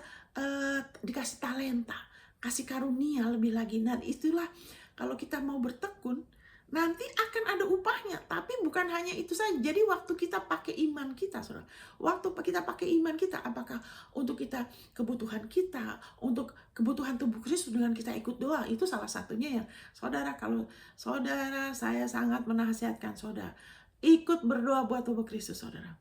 dikasih talenta, kasih karunia lebih lagi. Dan itulah, kalau kita mau bertekun, nanti akan ada upahnya. Tapi bukan hanya itu saja. Jadi waktu kita pakai iman kita, saudara, waktu kita pakai iman kita, apakah untuk kita kebutuhan kita, untuk kebutuhan tubuh Kristus dengan kita ikut doa, itu salah satunya ya, saudara. Kalau saudara, saya sangat menasihatkan saudara, ikut berdoa buat tubuh Kristus, saudara.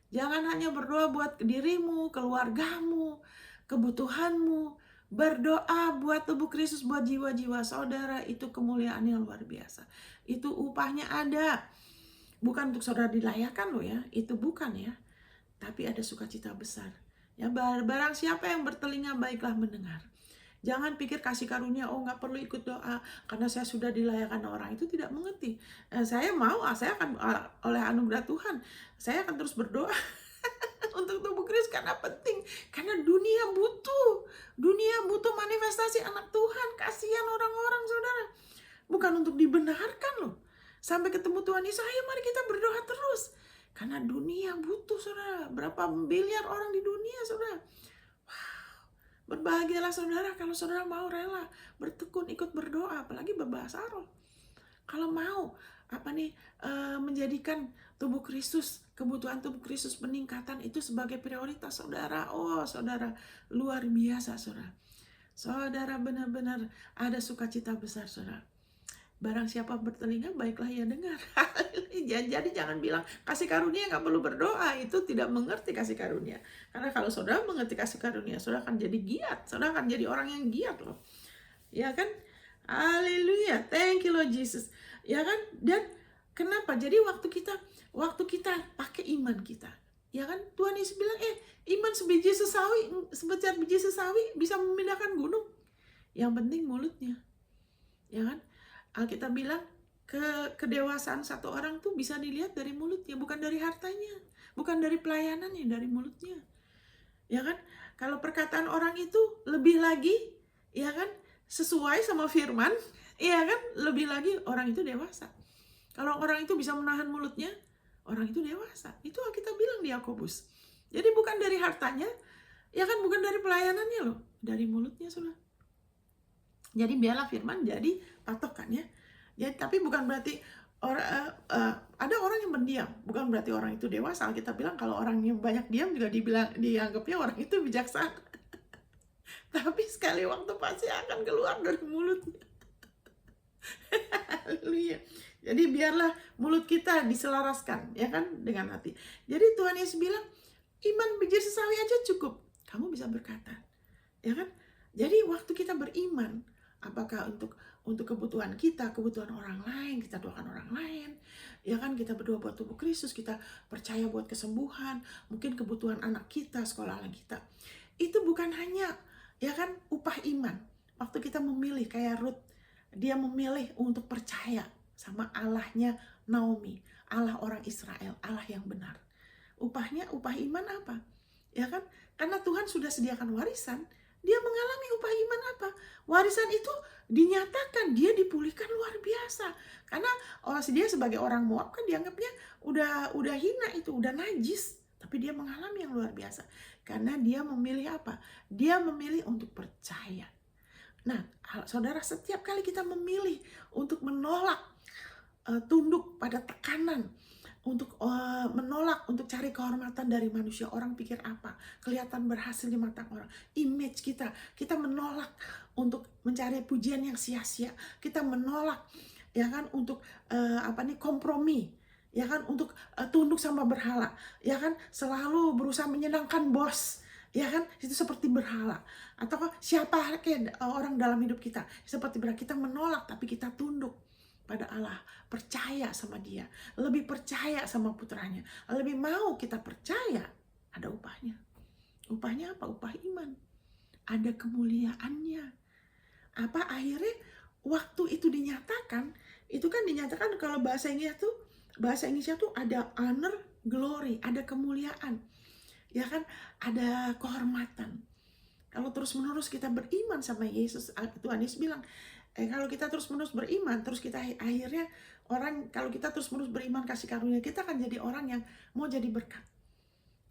Jangan hanya berdoa buat dirimu, keluargamu, kebutuhanmu, Berdoa buat tubuh Kristus, buat jiwa-jiwa saudara, itu kemuliaan yang luar biasa. Itu upahnya ada. Bukan untuk saudara dilayakan loh ya, itu bukan ya. Tapi ada sukacita besar. Ya, barang siapa yang bertelinga baiklah mendengar. Jangan pikir kasih karunia, oh nggak perlu ikut doa karena saya sudah dilayakan orang, itu tidak mengerti. Saya mau, saya akan oleh anugerah Tuhan, saya akan terus berdoa untuk tubuh Kristus karena penting, karena dunia butuh manifestasi anak Tuhan. Kasihan orang-orang saudara, bukan untuk dibenarkan loh. Sampai ketemu Tuhan Yesus, ayo mari kita berdoa terus. Karena dunia butuh saudara, berapa miliar orang di dunia saudara. Berbahagialah saudara kalau saudara mau rela bertekun ikut berdoa, apalagi berbahasa roh. Kalau mau menjadikan tubuh Kristus, kebutuhan tubuh Kristus peningkatan itu sebagai prioritas saudara. Oh, saudara luar biasa saudara. Saudara benar-benar ada sukacita besar saudara. Barang siapa bertelinga baiklah ia dengar. Jadi jangan bilang kasih karunia nggak perlu berdoa, itu tidak mengerti kasih karunia. Karena kalau saudara mengerti kasih karunia, saudara akan jadi giat, saudara akan jadi orang yang giat loh. Ya kan? Haleluya, thank you Lord Jesus. Ya kan? Dan kenapa? Jadi waktu kita pakai iman kita, ya kan? Tuhan Yesus bilang, iman sebiji sesawi bisa memindahkan gunung. Yang penting mulutnya, ya kan? Alkitab bilang kedewasaan satu orang tuh bisa dilihat dari mulutnya, bukan dari hartanya, bukan dari pelayanannya, dari mulutnya. Ya kan? Kalau perkataan orang itu lebih lagi, ya kan, sesuai sama firman, ya kan, lebih lagi orang itu dewasa. Kalau orang itu bisa menahan mulutnya, orang itu dewasa. Itu Alkitab bilang di Yakobus. Jadi bukan dari hartanya, ya kan, bukan dari pelayanannya loh, dari mulutnya sudah. Jadi biarlah firman jadi patokannya. Jadi tapi bukan berarti ada orang yang mendiam, bukan berarti orang itu dewasa. Kita bilang kalau orang yang banyak diam juga dianggapnya orang itu bijaksana. Tapi sekali waktu pasti akan keluar dari mulutnya. Haleluya. Jadi biarlah mulut kita diselaraskan, ya kan, dengan hati. Jadi Tuhan Yesus bilang, iman biji sesawi aja cukup. Kamu bisa berkata, ya kan? Jadi waktu kita beriman, apakah untuk kebutuhan kita, kebutuhan orang lain, kita doakan orang lain, ya kan, kita berdoa buat tubuh Kristus, kita percaya buat kesembuhan, mungkin kebutuhan anak kita, sekolah anak kita. Itu bukan hanya, ya kan, upah iman. Waktu kita memilih kayak Ruth, dia memilih untuk percaya sama Allahnya Naomi, Allah orang Israel, Allah yang benar. Upahnya, upah iman apa? Ya kan? Karena Tuhan sudah sediakan warisan, dia mengalami upah iman apa? Warisan itu dinyatakan, dia dipulihkan luar biasa. Karena dia sebagai orang Moab kan dianggapnya udah hina itu, udah najis. Tapi dia mengalami yang luar biasa. Karena dia memilih apa? Dia memilih untuk percaya. Nah, saudara, setiap kali kita memilih untuk menolak, tunduk pada tekanan, untuk menolak, untuk cari kehormatan dari manusia, orang pikir apa, kelihatan berhasil di mata orang, image kita menolak untuk mencari pujian yang sia-sia, kita menolak, ya kan, untuk kompromi, ya kan, untuk tunduk sama berhala, ya kan, selalu berusaha menyenangkan bos, ya kan, itu seperti berhala. Atau siapa kayak orang dalam hidup kita seperti berhala, kita menolak tapi kita tunduk pada Allah, percaya sama dia, lebih percaya sama putranya, lebih mau kita percaya, ada upahnya. Upahnya apa? Upah iman. Ada kemuliaannya. Apa akhirnya waktu itu dinyatakan, itu kan dinyatakan kalau bahasa Inggrisnya tuh ada honor, glory, ada kemuliaan. Ya kan, ada kehormatan. Kalau terus-menerus kita beriman sama Yesus, Tuhan Yesus bilang, kalau kita terus-menerus beriman, terus kita akhirnya kalau kita terus-menerus beriman kasih karunia, kita akan jadi orang yang mau jadi berkat.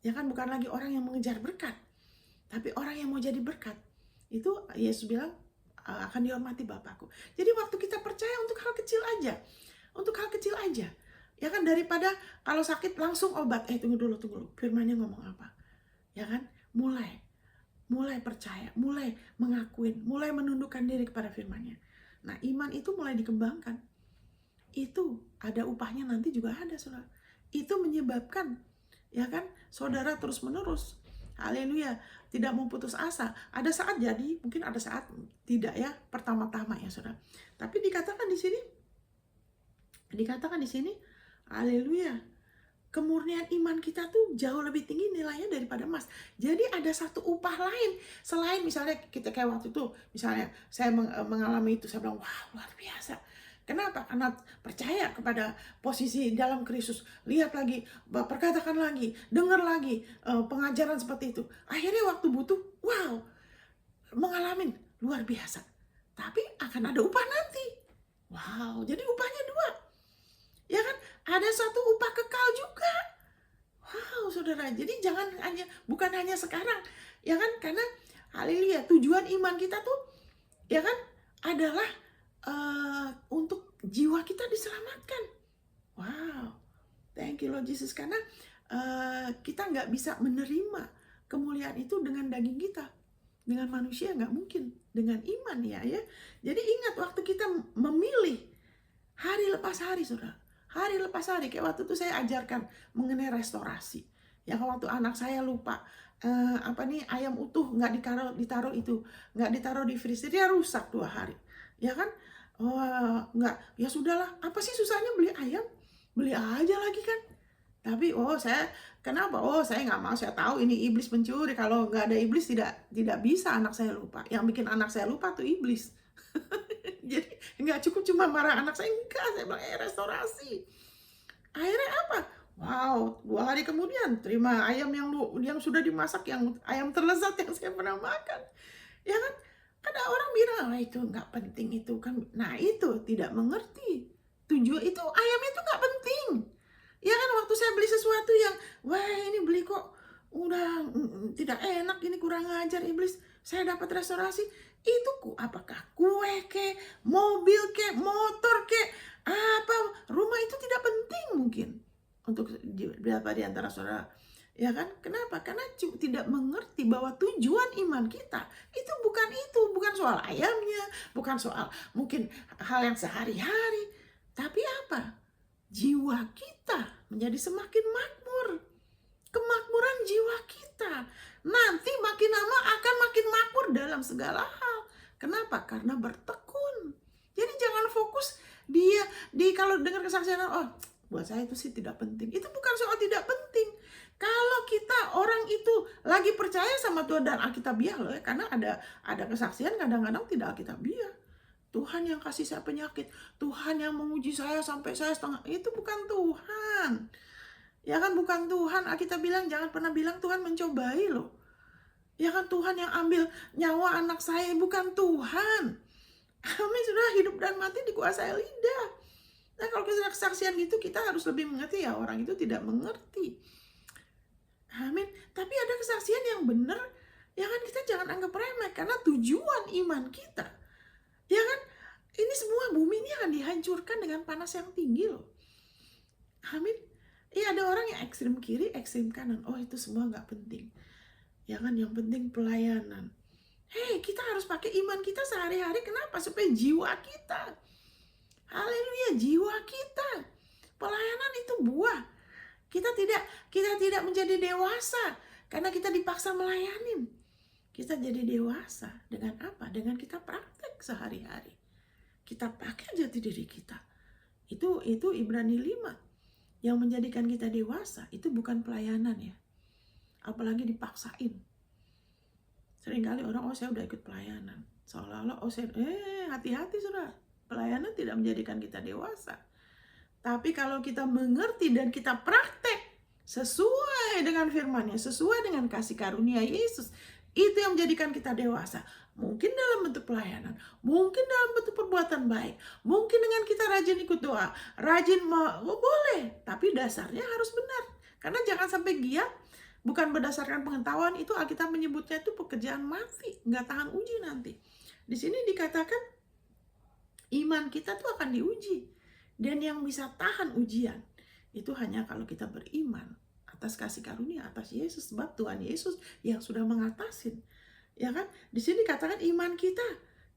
Ya kan, bukan lagi orang yang mengejar berkat, tapi orang yang mau jadi berkat. Itu Yesus bilang akan dihormati Bapakku. Jadi waktu kita percaya untuk hal kecil aja, ya kan, daripada kalau sakit langsung obat. Tunggu dulu, firmannya ngomong apa? Ya kan, mulai percaya, mulai mengakuin, mulai menundukkan diri kepada firman-Nya. Nah, iman itu mulai dikembangkan. Itu ada upahnya nanti juga ada, saudara. Itu menyebabkan, ya kan, saudara terus-menerus Haleluya, tidak mau putus asa. Ada saat jadi, mungkin ada saat tidak ya, pertama-tama ya saudara. Tapi dikatakan di sini, haleluya, kemurnian iman kita tuh jauh lebih tinggi nilainya daripada emas. Jadi ada satu upah lain selain misalnya kita kayak waktu itu, misalnya saya mengalami itu, saya bilang wah luar biasa. Kenapa? Karena percaya kepada posisi dalam Kristus. Lihat lagi, perkatakan lagi, dengar lagi pengajaran seperti itu. Akhirnya waktu butuh, wow, mengalami luar biasa. Tapi akan ada upah nanti. Wow, jadi upahnya dua. Ya kan? Ada satu upah kekal juga. Wow, saudara. Jadi bukan hanya sekarang. Ya kan? Karena haleluya, tujuan iman kita tuh ya kan adalah untuk jiwa kita diselamatkan. Wow, thank you Lord Jesus. Karena kita nggak bisa menerima kemuliaan itu dengan daging kita, dengan manusia nggak mungkin, dengan iman ya. Jadi ingat waktu kita memilih hari lepas hari, saudara, hari lepas hari, kayak waktu itu saya ajarkan mengenai restorasi. Ya waktu anak saya lupa ayam utuh nggak ditaruh itu, nggak ditaruh di freezer, dia rusak 2 hari, ya kan? Oh, nggak, ya sudahlah. Apa sih susahnya beli ayam? Beli aja lagi kan. Tapi kenapa? Saya nggak mau. Saya tahu ini iblis mencuri. Kalau nggak ada iblis tidak bisa anak saya lupa. Yang bikin anak saya lupa tuh iblis. Jadi nggak cukup cuma marah anak saya, enggak. Saya bilang restorasi. Akhirnya apa? Wow, 2 hari kemudian terima ayam yang sudah dimasak, yang ayam terlezat yang saya pernah makan. Ya kan? Ada orang bilang, itu nggak penting itu kan. Nah itu tidak mengerti. Tujuan itu ayamnya itu nggak penting. Ya kan waktu saya beli sesuatu yang, wah ini beli kok udah tidak enak, ini kurang ajar iblis. Saya dapat restorasi. Itu apakah kue ke, mobil ke, motor ke, apa, rumah itu tidak penting mungkin untuk berapa di antara saudara. Ya kan? Kenapa? Karena tidak mengerti bahwa tujuan iman kita itu bukan soal ayamnya, bukan soal mungkin hal yang sehari-hari, tapi apa? Jiwa kita menjadi semakin makmur. Kemakmuran jiwa kita nanti makin lama akan makin makmur dalam segala hal. Kenapa? Karena bertekun. Jadi jangan fokus kalau dengar kesaksian, buat saya itu sih tidak penting. Itu bukan soal tidak penting. Kalau kita orang itu lagi percaya sama Tuhan dan Alkitabiah loh ya, karena ada kesaksian kadang-kadang tidak Alkitabiah. Tuhan yang kasih saya penyakit, Tuhan yang menguji saya sampai saya setengah, itu bukan Tuhan. Ya kan bukan Tuhan. Kita bilang jangan pernah bilang Tuhan mencobai loh. Ya kan Tuhan yang ambil nyawa anak saya, bukan Tuhan. Kami sudah hidup dan mati dikuasai lidah. Nah kalau kesaksian gitu kita harus lebih mengerti ya, orang itu tidak mengerti. Amin. Tapi ada kesaksian yang benar, ya kan kita jangan anggap remeh karena tujuan iman kita. Ya kan? Ini semua bumi ini akan dihancurkan dengan panas yang tinggi loh. Amin. Iya ada orang yang ekstrim kiri, ekstrim kanan. Itu semua nggak penting. Ya kan yang penting pelayanan. Kita harus pakai iman kita sehari-hari. Kenapa? Supaya jiwa kita. Haleluya, jiwa kita. Pelayanan itu buah. Kita tidak menjadi dewasa karena kita dipaksa melayanin. Kita jadi dewasa dengan apa? Dengan kita praktek sehari-hari. Kita pakai jati diri kita. Itu Ibrani 5. Yang menjadikan kita dewasa itu bukan pelayanan ya. Apalagi dipaksain. Seringkali orang, saya udah ikut pelayanan. Seolah-olah, hati-hati saudara. Pelayanan tidak menjadikan kita dewasa. Tapi kalau kita mengerti dan kita praktek sesuai dengan firman-Nya, sesuai dengan kasih karunia Yesus, itu yang menjadikan kita dewasa. Mungkin dalam bentuk pelayanan, mungkin dalam bentuk perbuatan baik, mungkin dengan kita rajin ikut doa, boleh, tapi dasarnya harus benar. Karena jangan sampai giat, bukan berdasarkan pengetahuan, itu Alkitab menyebutnya itu pekerjaan mati, nggak tahan uji nanti. Di sini dikatakan iman kita tuh akan diuji. Dan yang bisa tahan ujian itu hanya kalau kita beriman atas kasih karunia, atas Yesus, sebab Tuhan Yesus yang sudah mengatasin. Ya kan? Di sini katakan iman kita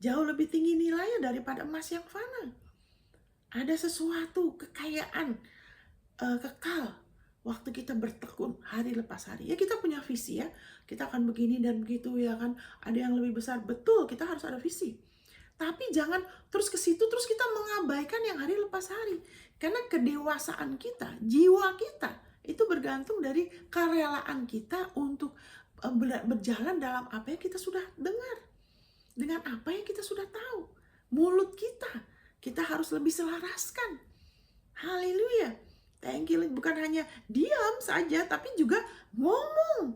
jauh lebih tinggi nilainya daripada emas yang fana. Ada sesuatu kekayaan kekal waktu kita bertekun hari lepas hari. Ya kita punya visi ya, kita akan begini dan begitu ya kan, ada yang lebih besar. Betul, kita harus ada visi. Tapi jangan terus ke situ, terus kita mengabaikan yang hari lepas hari. Karena kedewasaan kita, jiwa kita, itu bergantung dari kerelaan kita untuk berjalan dalam apa yang kita sudah dengar. Dengan apa yang kita sudah tahu. Mulut kita harus lebih selaraskan. Haleluya. Thank you. Bukan hanya diam saja, tapi juga ngomong.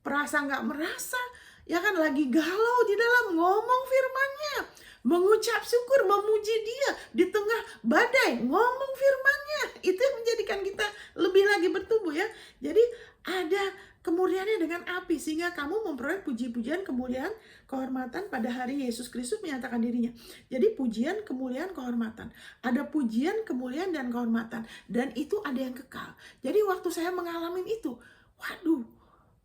Perasa nggak merasa, ya kan, lagi galau di dalam, ngomong firman-Nya. Mengucap syukur, memuji Dia di tengah badai, ngomong firman-Nya. Itu yang menjadikan kita lebih lagi bertumbuh ya. Jadi ada kemurniannya dengan api, sehingga kamu memperoleh puji-pujian, kemuliaan, kehormatan pada hari Yesus Kristus menyatakan dirinya. Jadi pujian, kemuliaan, kehormatan. Ada pujian, kemuliaan, dan kehormatan. Dan itu ada yang kekal. Jadi waktu saya mengalami itu, waduh,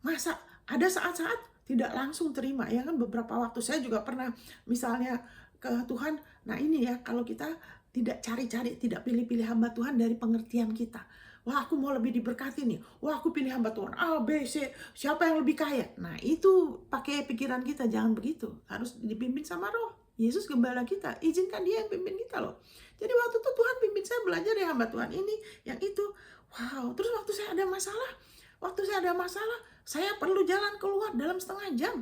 masa ada saat-saat tidak langsung terima ya kan. Beberapa waktu saya juga pernah misalnya ke Tuhan, nah ini ya, kalau kita tidak cari-cari, tidak pilih-pilih hamba Tuhan dari pengertian kita. Wah, aku mau lebih diberkati nih. Wah, aku pilih hamba Tuhan A, B, C. Siapa yang lebih kaya? Nah, itu pakai pikiran kita. Jangan begitu. Harus dipimpin sama Roh. Yesus gembala kita. Izinkan Dia yang pimpin kita loh. Jadi waktu itu Tuhan pimpin saya belajar ya hamba Tuhan ini, yang itu. Wow, terus waktu saya ada masalah, saya perlu jalan keluar dalam setengah jam.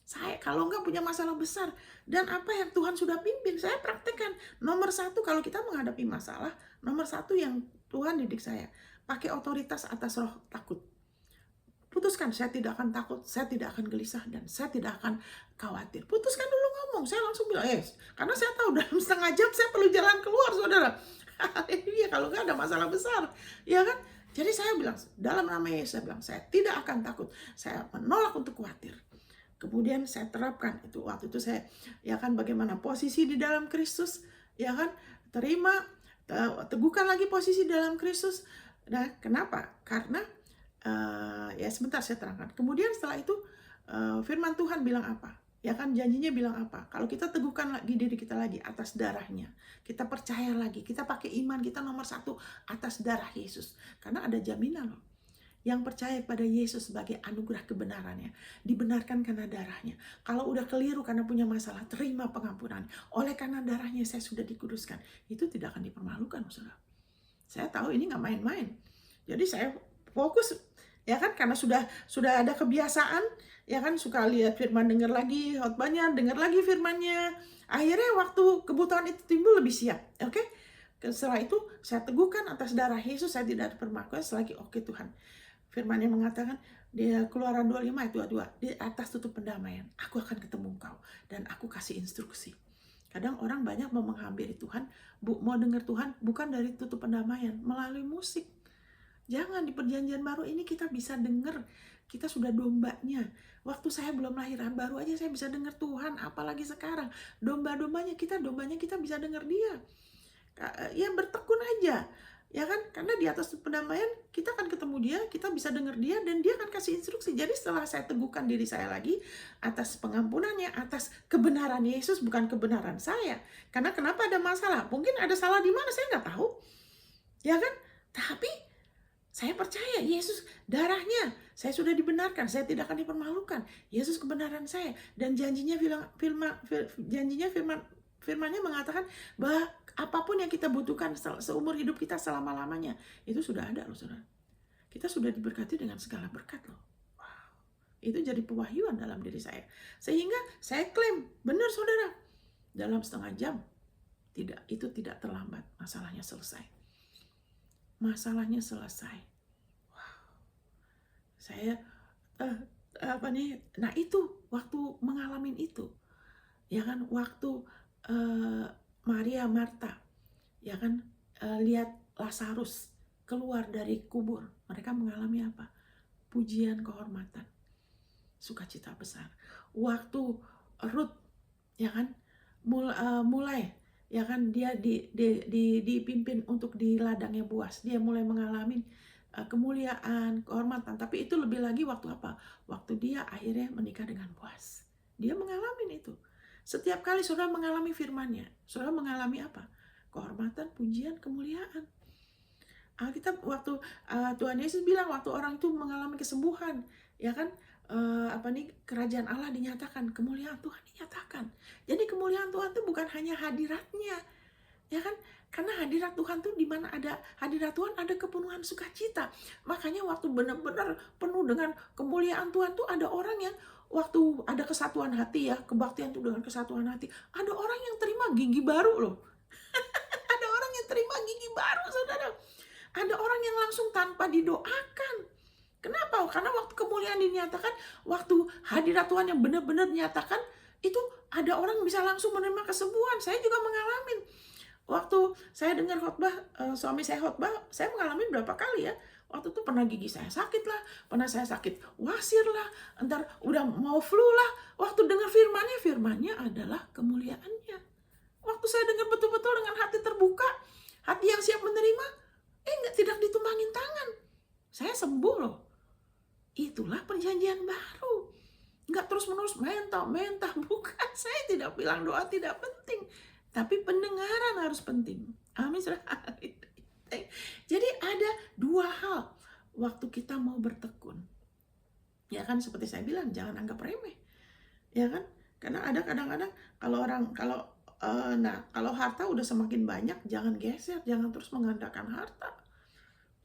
Saya kalau nggak punya masalah besar, dan apa yang Tuhan sudah pimpin, saya praktekkan. Nomor satu, kalau kita menghadapi masalah, nomor satu yang Tuhan didik saya, pakai otoritas atas roh takut. Putuskan, saya tidak akan takut, saya tidak akan gelisah, dan saya tidak akan khawatir. Putuskan dulu ngomong. Saya langsung bilang, karena saya tahu dalam setengah jam saya perlu jalan keluar, saudara. Iya, kalau nggak ada masalah besar, ya kan? Jadi saya bilang, dalam nama Yesus, saya bilang, saya tidak akan takut. Saya menolak untuk khawatir. Kemudian saya terapkan itu. Waktu itu saya, ya kan, bagaimana posisi di dalam Kristus, ya kan? Terima, teguhkan lagi posisi dalam Kristus. Nah, kenapa? Karena ya sebentar saya terangkan. Kemudian setelah itu firman Tuhan bilang apa? Ya kan, janjinya bilang apa? Kalau kita teguhkan lagi diri kita lagi atas darahnya, kita percaya lagi, kita pakai iman kita nomor satu atas darah Yesus. Karena ada jaminan loh. Yang percaya pada Yesus sebagai anugerah kebenarannya, dibenarkan karena darahnya. Kalau udah keliru karena punya masalah, terima pengampunan. Oleh karena darahnya saya sudah dikuduskan. Itu tidak akan dipermalukan, saudara. Saya tahu ini nggak main-main. Jadi saya fokus, ya kan, karena sudah ada kebiasaan, ya kan, suka lihat firman, dengar lagi khotbahnya, dengar lagi firmannya. Akhirnya waktu kebutuhan itu timbul lebih siap, oke? Setelah itu saya teguhkan atas darah Yesus, saya tidak ada permaluan selagi oke Tuhan. Firman-Nya mengatakan, dia Keluaran 25 ayat 22, di atas tutup pendamaian, aku akan ketemu engkau dan aku kasih instruksi. Kadang orang banyak mau menghampiri Tuhan, mau dengar Tuhan bukan dari tutup pendamaian, melalui musik. Jangan, di perjanjian baru ini kita bisa dengar, kita sudah dombanya. Waktu saya belum lahiran, baru aja saya bisa dengar Tuhan, apalagi sekarang. Dombanya kita bisa dengar Dia. Ya bertekun aja, ya kan, karena di atas pendamaian kita akan ketemu Dia, kita bisa dengar Dia, dan Dia akan kasih instruksi. Jadi setelah saya teguhkan diri saya lagi atas pengampunannya, atas kebenaran Yesus, bukan kebenaran saya. Karena kenapa ada masalah? Mungkin ada salah di mana, saya nggak tahu, ya kan? Tapi saya percaya Yesus, darahnya saya sudah dibenarkan, saya tidak akan dipermalukan. Yesus kebenaran saya, dan janjinya firman-Nya mengatakan bahwa apapun yang kita butuhkan seumur hidup kita selama-lamanya, itu sudah ada loh, saudara. Kita sudah diberkati dengan segala berkat loh. Wow. Itu jadi pewahyuan dalam diri saya. Sehingga saya klaim, benar saudara, dalam setengah jam, itu tidak terlambat, masalahnya selesai. Masalahnya selesai. Wow. Saya, nah itu, waktu mengalami itu, ya kan, waktu Maria, Marta, ya kan, lihat Lazarus keluar dari kubur, mereka mengalami apa? Pujian, kehormatan, sukacita besar. Waktu Ruth, ya kan, mulai, ya kan, dia dipimpin untuk di ladangnya Boas, dia mulai mengalami kemuliaan, kehormatan. Tapi itu lebih lagi waktu apa? Waktu dia akhirnya menikah dengan Boas. Dia mengalami itu. Setiap kali saudara mengalami firman-Nya, saudara mengalami apa? Kehormatan, pujian, kemuliaan. Alkitab waktu Tuhan Yesus bilang waktu orang itu mengalami kesembuhan, ya kan? Kerajaan Allah dinyatakan, kemuliaan Tuhan dinyatakan. Jadi kemuliaan Tuhan itu bukan hanya hadiratnya, ya kan? Karena hadirat Tuhan tuh di mana ada hadirat Tuhan ada kepenuhan sukacita. Makanya waktu benar-benar penuh dengan kemuliaan Tuhan tuh ada orang yang waktu ada kesatuan hati ya, kebaktian tuh dengan kesatuan hati. Ada orang yang terima gigi baru loh. Ada orang yang terima gigi baru, saudara. Ada orang yang langsung tanpa didoakan. Kenapa? Karena waktu kemuliaan dinyatakan, waktu hadirat Tuhan yang benar-benar dinyatakan, itu ada orang bisa langsung menerima kesembuhan. Saya juga mengalami. Waktu saya dengar khotbah, suami saya khotbah, saya mengalami berapa kali ya. Waktu itu pernah gigi saya sakit lah, pernah saya sakit wasir lah, entar udah mau flu lah. Waktu dengar firmannya adalah kemuliaannya. Waktu saya dengar betul-betul dengan hati terbuka, hati yang siap menerima, tidak ditumbangin tangan. Saya sembuh loh. Itulah perjanjian baru. Nggak terus-menerus mentah. Bukan, saya tidak bilang doa tidak penting. Tapi pendengaran harus penting. Amin. Jadi ada dua hal waktu kita mau bertekun. Ya kan, seperti saya bilang, jangan anggap remeh. Ya kan? Karena ada kadang-kadang kalau harta udah semakin banyak, jangan geser, jangan terus mengandalkan harta.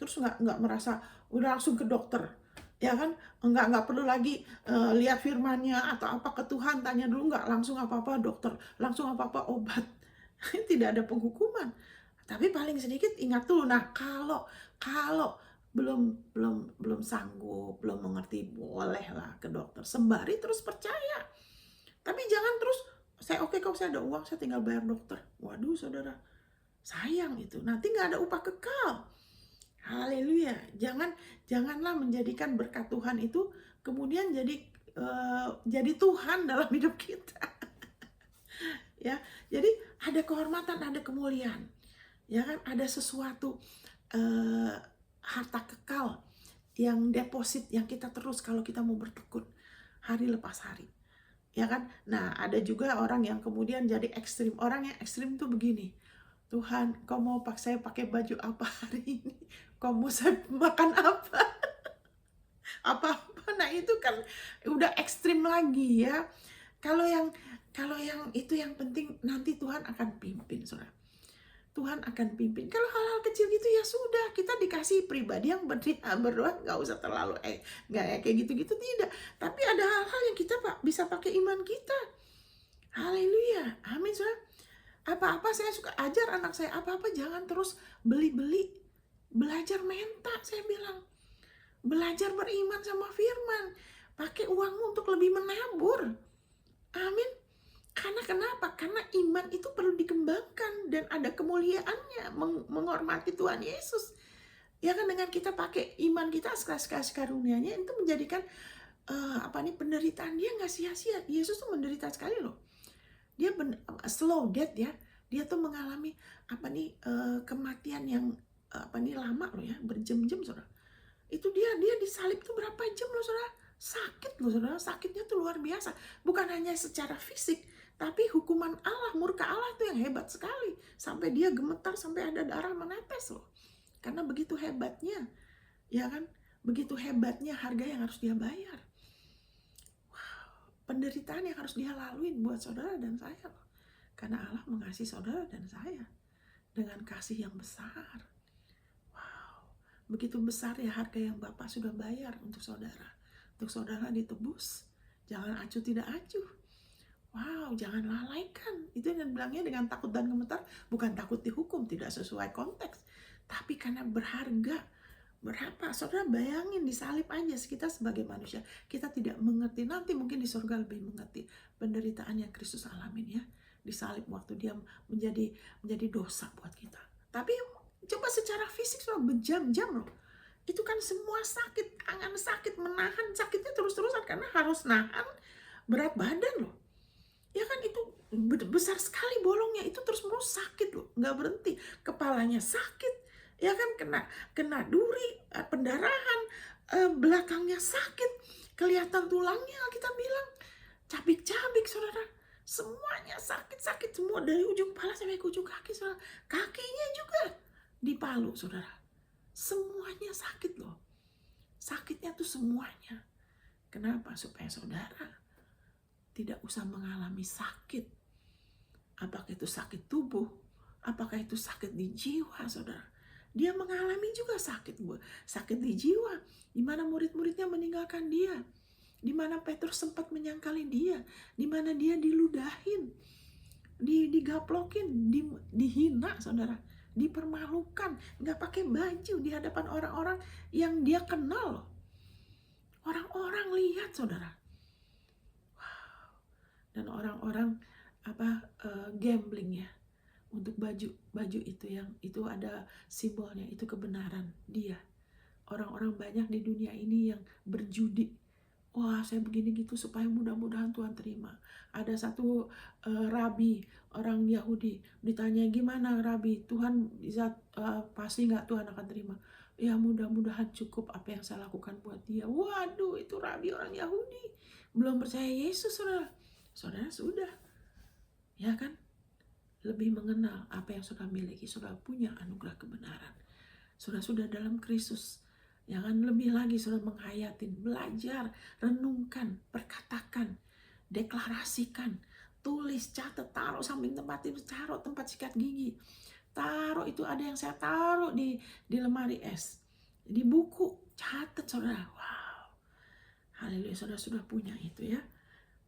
Terus nggak merasa udah langsung ke dokter, ya kan? Nggak perlu lagi lihat firmannya atau apa ke Tuhan, tanya dulu, nggak langsung apa-apa dokter, langsung apa-apa obat. Tidak ada penghukuman. Tapi paling sedikit ingat tuh, nah kalau belum sanggup, belum mengerti, bolehlah ke dokter. Sembari terus percaya. Tapi jangan terus, kalau saya ada uang, saya tinggal bayar dokter. Waduh, saudara, sayang itu. Nanti nggak ada upah kekal. Haleluya. Janganlah menjadikan berkat Tuhan itu kemudian jadi Tuhan dalam hidup kita. Ya, jadi ada kehormatan, ada kemuliaan. Ya kan, ada sesuatu harta kekal yang deposit yang kita terus kalau kita mau bertekun hari lepas hari. Ya kan? Nah, ada juga orang yang kemudian jadi ekstrim. Orang yang ekstrim tuh begini. Tuhan, kau mau saya pakai baju apa hari ini? Kau mau saya makan apa? Apa-apa. Nah, itu kan udah ekstrim lagi ya. Kalau yang itu yang penting nanti Tuhan akan pimpin, saudara. Tuhan akan pimpin. Kalau hal-hal kecil gitu ya sudah, kita dikasih pribadi yang berdoa, nggak usah terlalu nggak kayak gitu-gitu, tidak. Tapi ada hal-hal yang kita bisa pakai iman kita. Haleluya, amin, saudara. Apa-apa saya suka ajar anak saya, apa-apa jangan terus beli-beli. Belajar menta, saya bilang. Belajar beriman sama firman. Pakai uangmu untuk lebih menabur. Amin. Karena kenapa? Karena iman itu perlu dikembangkan dan ada kemuliaannya, menghormati Tuhan Yesus. Ya kan, dengan kita pakai iman kita, kasih karunia-Nya itu menjadikan penderitaan dia nggak sia-sia. Yesus tuh menderita sekali loh. Dia slow death ya. Dia tuh mengalami kematian yang lama loh ya, berjam-jam, saudara. Itu dia disalib tuh berapa jam loh, saudara. Sakit loh, saudara. Sakitnya tuh luar biasa. Bukan hanya secara fisik, tapi hukuman Allah, murka Allah itu yang hebat sekali. Sampai dia gemetar, sampai ada darah menetes loh. Karena begitu hebatnya, ya kan? Begitu hebatnya harga yang harus dia bayar. Wow, penderitaan yang harus dia lalui buat saudara dan saya loh. Karena Allah mengasihi saudara dan saya dengan kasih yang besar. Wow, begitu besar ya harga yang Bapak sudah bayar untuk saudara. Untuk saudara ditebus. Jangan acuh tidak acuh. Wow, jangan lalaikan. Itu yang bilangnya dengan takut dan gemetar, bukan takut dihukum, tidak sesuai konteks. Tapi karena berharga. Berapa? Saudara bayangin disalib aja, kita sebagai manusia. Kita tidak mengerti, nanti mungkin di surga lebih mengerti penderitaan yang Kristus alamin ya. Disalib waktu dia menjadi dosa buat kita. Tapi coba secara fisik sudah berjam-jam loh. Itu kan semua sakit, tangan sakit, menahan sakitnya terus-terusan karena harus nahan berat badan loh. Ya kan, itu besar sekali bolongnya, itu terus-menerus sakit loh, nggak berhenti. Kepalanya sakit, ya kan, kena duri, pendarahan, belakangnya sakit, kelihatan tulangnya, kita bilang cabik-cabik, saudara. Semuanya sakit semua dari ujung kepala sampai ke ujung kaki, saudara. Kakinya juga dipalu, saudara. Semuanya sakit loh. Sakitnya tuh semuanya. Kenapa? Supaya saudara tidak usah mengalami sakit. Apakah itu sakit tubuh? Apakah itu sakit di jiwa, saudara? Dia mengalami juga sakit di jiwa. Di mana murid-muridnya meninggalkan dia. Di mana Petrus sempat menyangkali dia. Di mana dia diludahin. Digaplokin, dihina, saudara. Dipermalukan. Nggak pakai baju di hadapan orang-orang yang dia kenal. Orang-orang lihat, saudara. Dan orang-orang gambling ya untuk baju itu ada simbolnya, itu kebenaran dia. Orang-orang banyak di dunia ini yang berjudi, wah saya begini gitu supaya mudah-mudahan Tuhan terima. Ada satu rabi orang Yahudi ditanya, gimana rabi, Tuhan bisa pasti nggak Tuhan akan terima? Ya mudah-mudahan cukup apa yang saya lakukan buat dia. Waduh, itu rabi orang Yahudi, belum percaya Yesus, saudara sudah, ya kan, lebih mengenal apa yang sudah miliki, sudah punya anugerah kebenaran, sudah dalam Kristus, ya kan, lebih lagi sudah menghayatin, belajar, renungkan, perkatakan, deklarasikan, tulis, catat, taruh samping tempat tidur, taruh tempat sikat gigi, taruh itu, ada yang saya taruh di lemari es, di buku, catat, saudara. Wow, haleluya, saudara sudah punya itu ya.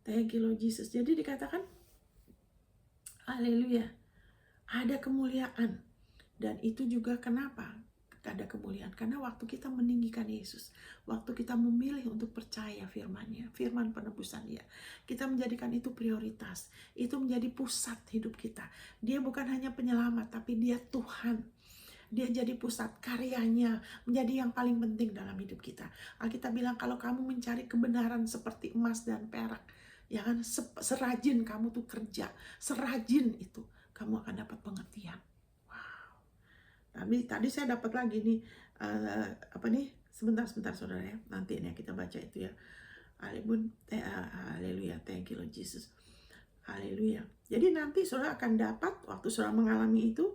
Thank you Lord Jesus. Jadi dikatakan, haleluya, ada kemuliaan. Dan itu juga kenapa ada kemuliaan? Karena waktu kita meninggikan Yesus, waktu kita memilih untuk percaya firman-Nya, firman penebusan Dia, kita menjadikan itu prioritas, itu menjadi pusat hidup kita. Dia bukan hanya penyelamat, tapi Dia Tuhan. Dia jadi pusat, karyanya menjadi yang paling penting dalam hidup kita. Alkitab bilang, kalau kamu mencari kebenaran seperti emas dan perak, ya kan, serajin kamu tuh kerja, serajin itu, kamu akan dapat pengertian. Wow. Tapi tadi saya dapat lagi nih, sebentar saudara ya, nanti nih kita baca itu ya. Haleluya, thank you Lord Jesus. Haleluya. Jadi nanti saudara akan dapat, waktu saudara mengalami itu,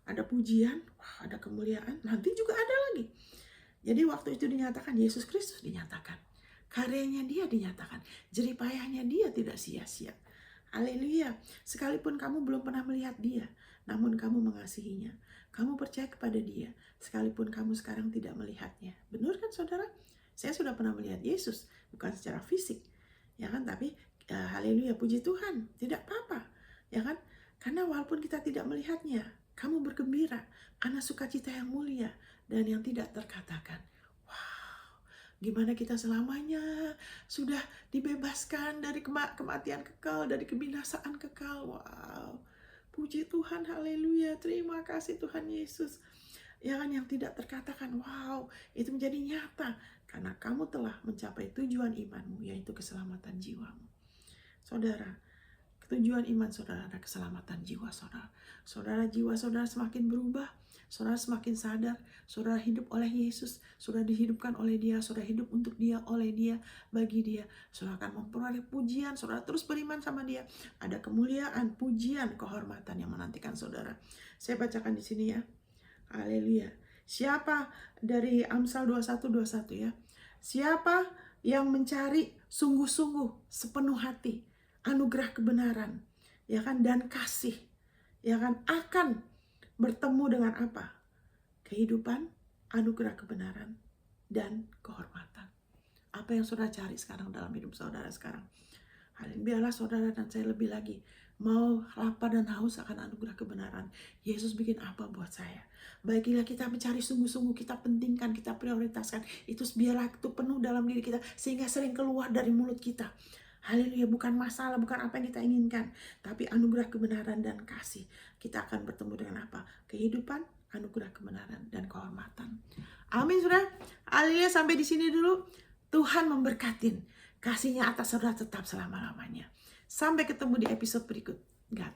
ada pujian, wah, ada kemuliaan, nanti juga ada lagi. Jadi waktu itu dinyatakan, Yesus Kristus dinyatakan, karyanya Dia dinyatakan, jeripayahnya Dia tidak sia-sia. Haleluya. Sekalipun kamu belum pernah melihat Dia, namun kamu mengasihinya, kamu percaya kepada Dia, sekalipun kamu sekarang tidak melihatnya. Benar kan saudara? Saya sudah pernah melihat Yesus, bukan secara fisik, ya kan, tapi haleluya, puji Tuhan, tidak apa-apa, ya kan, karena walaupun kita tidak melihatnya, kamu bergembira karena sukacita yang mulia dan yang tidak terkatakan. Wow, gimana kita selamanya sudah dibebaskan dari kematian kekal, dari kebinasaan kekal. Wow, puji Tuhan, haleluya, terima kasih Tuhan Yesus. Ya kan, yang tidak terkatakan, wow, itu menjadi nyata karena kamu telah mencapai tujuan imanmu, yaitu keselamatan jiwamu. Saudara, tujuan iman saudara adalah keselamatan jiwa saudara. Saudara, jiwa saudara semakin berubah, saudara semakin sadar, saudara hidup oleh Yesus, saudara dihidupkan oleh Dia, saudara hidup untuk Dia, oleh Dia, bagi Dia. Saudara akan memperoleh pujian, saudara terus beriman sama Dia. Ada kemuliaan, pujian, kehormatan yang menantikan saudara. Saya bacakan di sini ya. Haleluya. Siapa dari Amsal 21:21 ya? Siapa yang mencari sungguh-sungguh sepenuh hati anugerah kebenaran, ya kan, dan kasih, ya kan, akan bertemu dengan apa? Kehidupan, anugerah kebenaran, dan kehormatan. Apa yang saudara cari sekarang dalam hidup saudara sekarang? Biarlah saudara dan saya lebih lagi mau lapar dan haus akan anugerah kebenaran. Yesus bikin apa buat saya? Baiklah kita mencari sungguh-sungguh, kita pentingkan, kita prioritaskan. Itu biarlah itu penuh dalam diri kita, sehingga sering keluar dari mulut kita. Haleluya, bukan masalah, bukan apa yang kita inginkan, tapi anugerah kebenaran dan kasih. Kita akan bertemu dengan apa? Kehidupan, anugerah kebenaran, dan kehormatan. Amin, saudara. Haleluya, sampai di sini dulu. Tuhan memberkatin. Kasihnya atas saudara tetap selama-lamanya. Sampai ketemu di episode berikut. God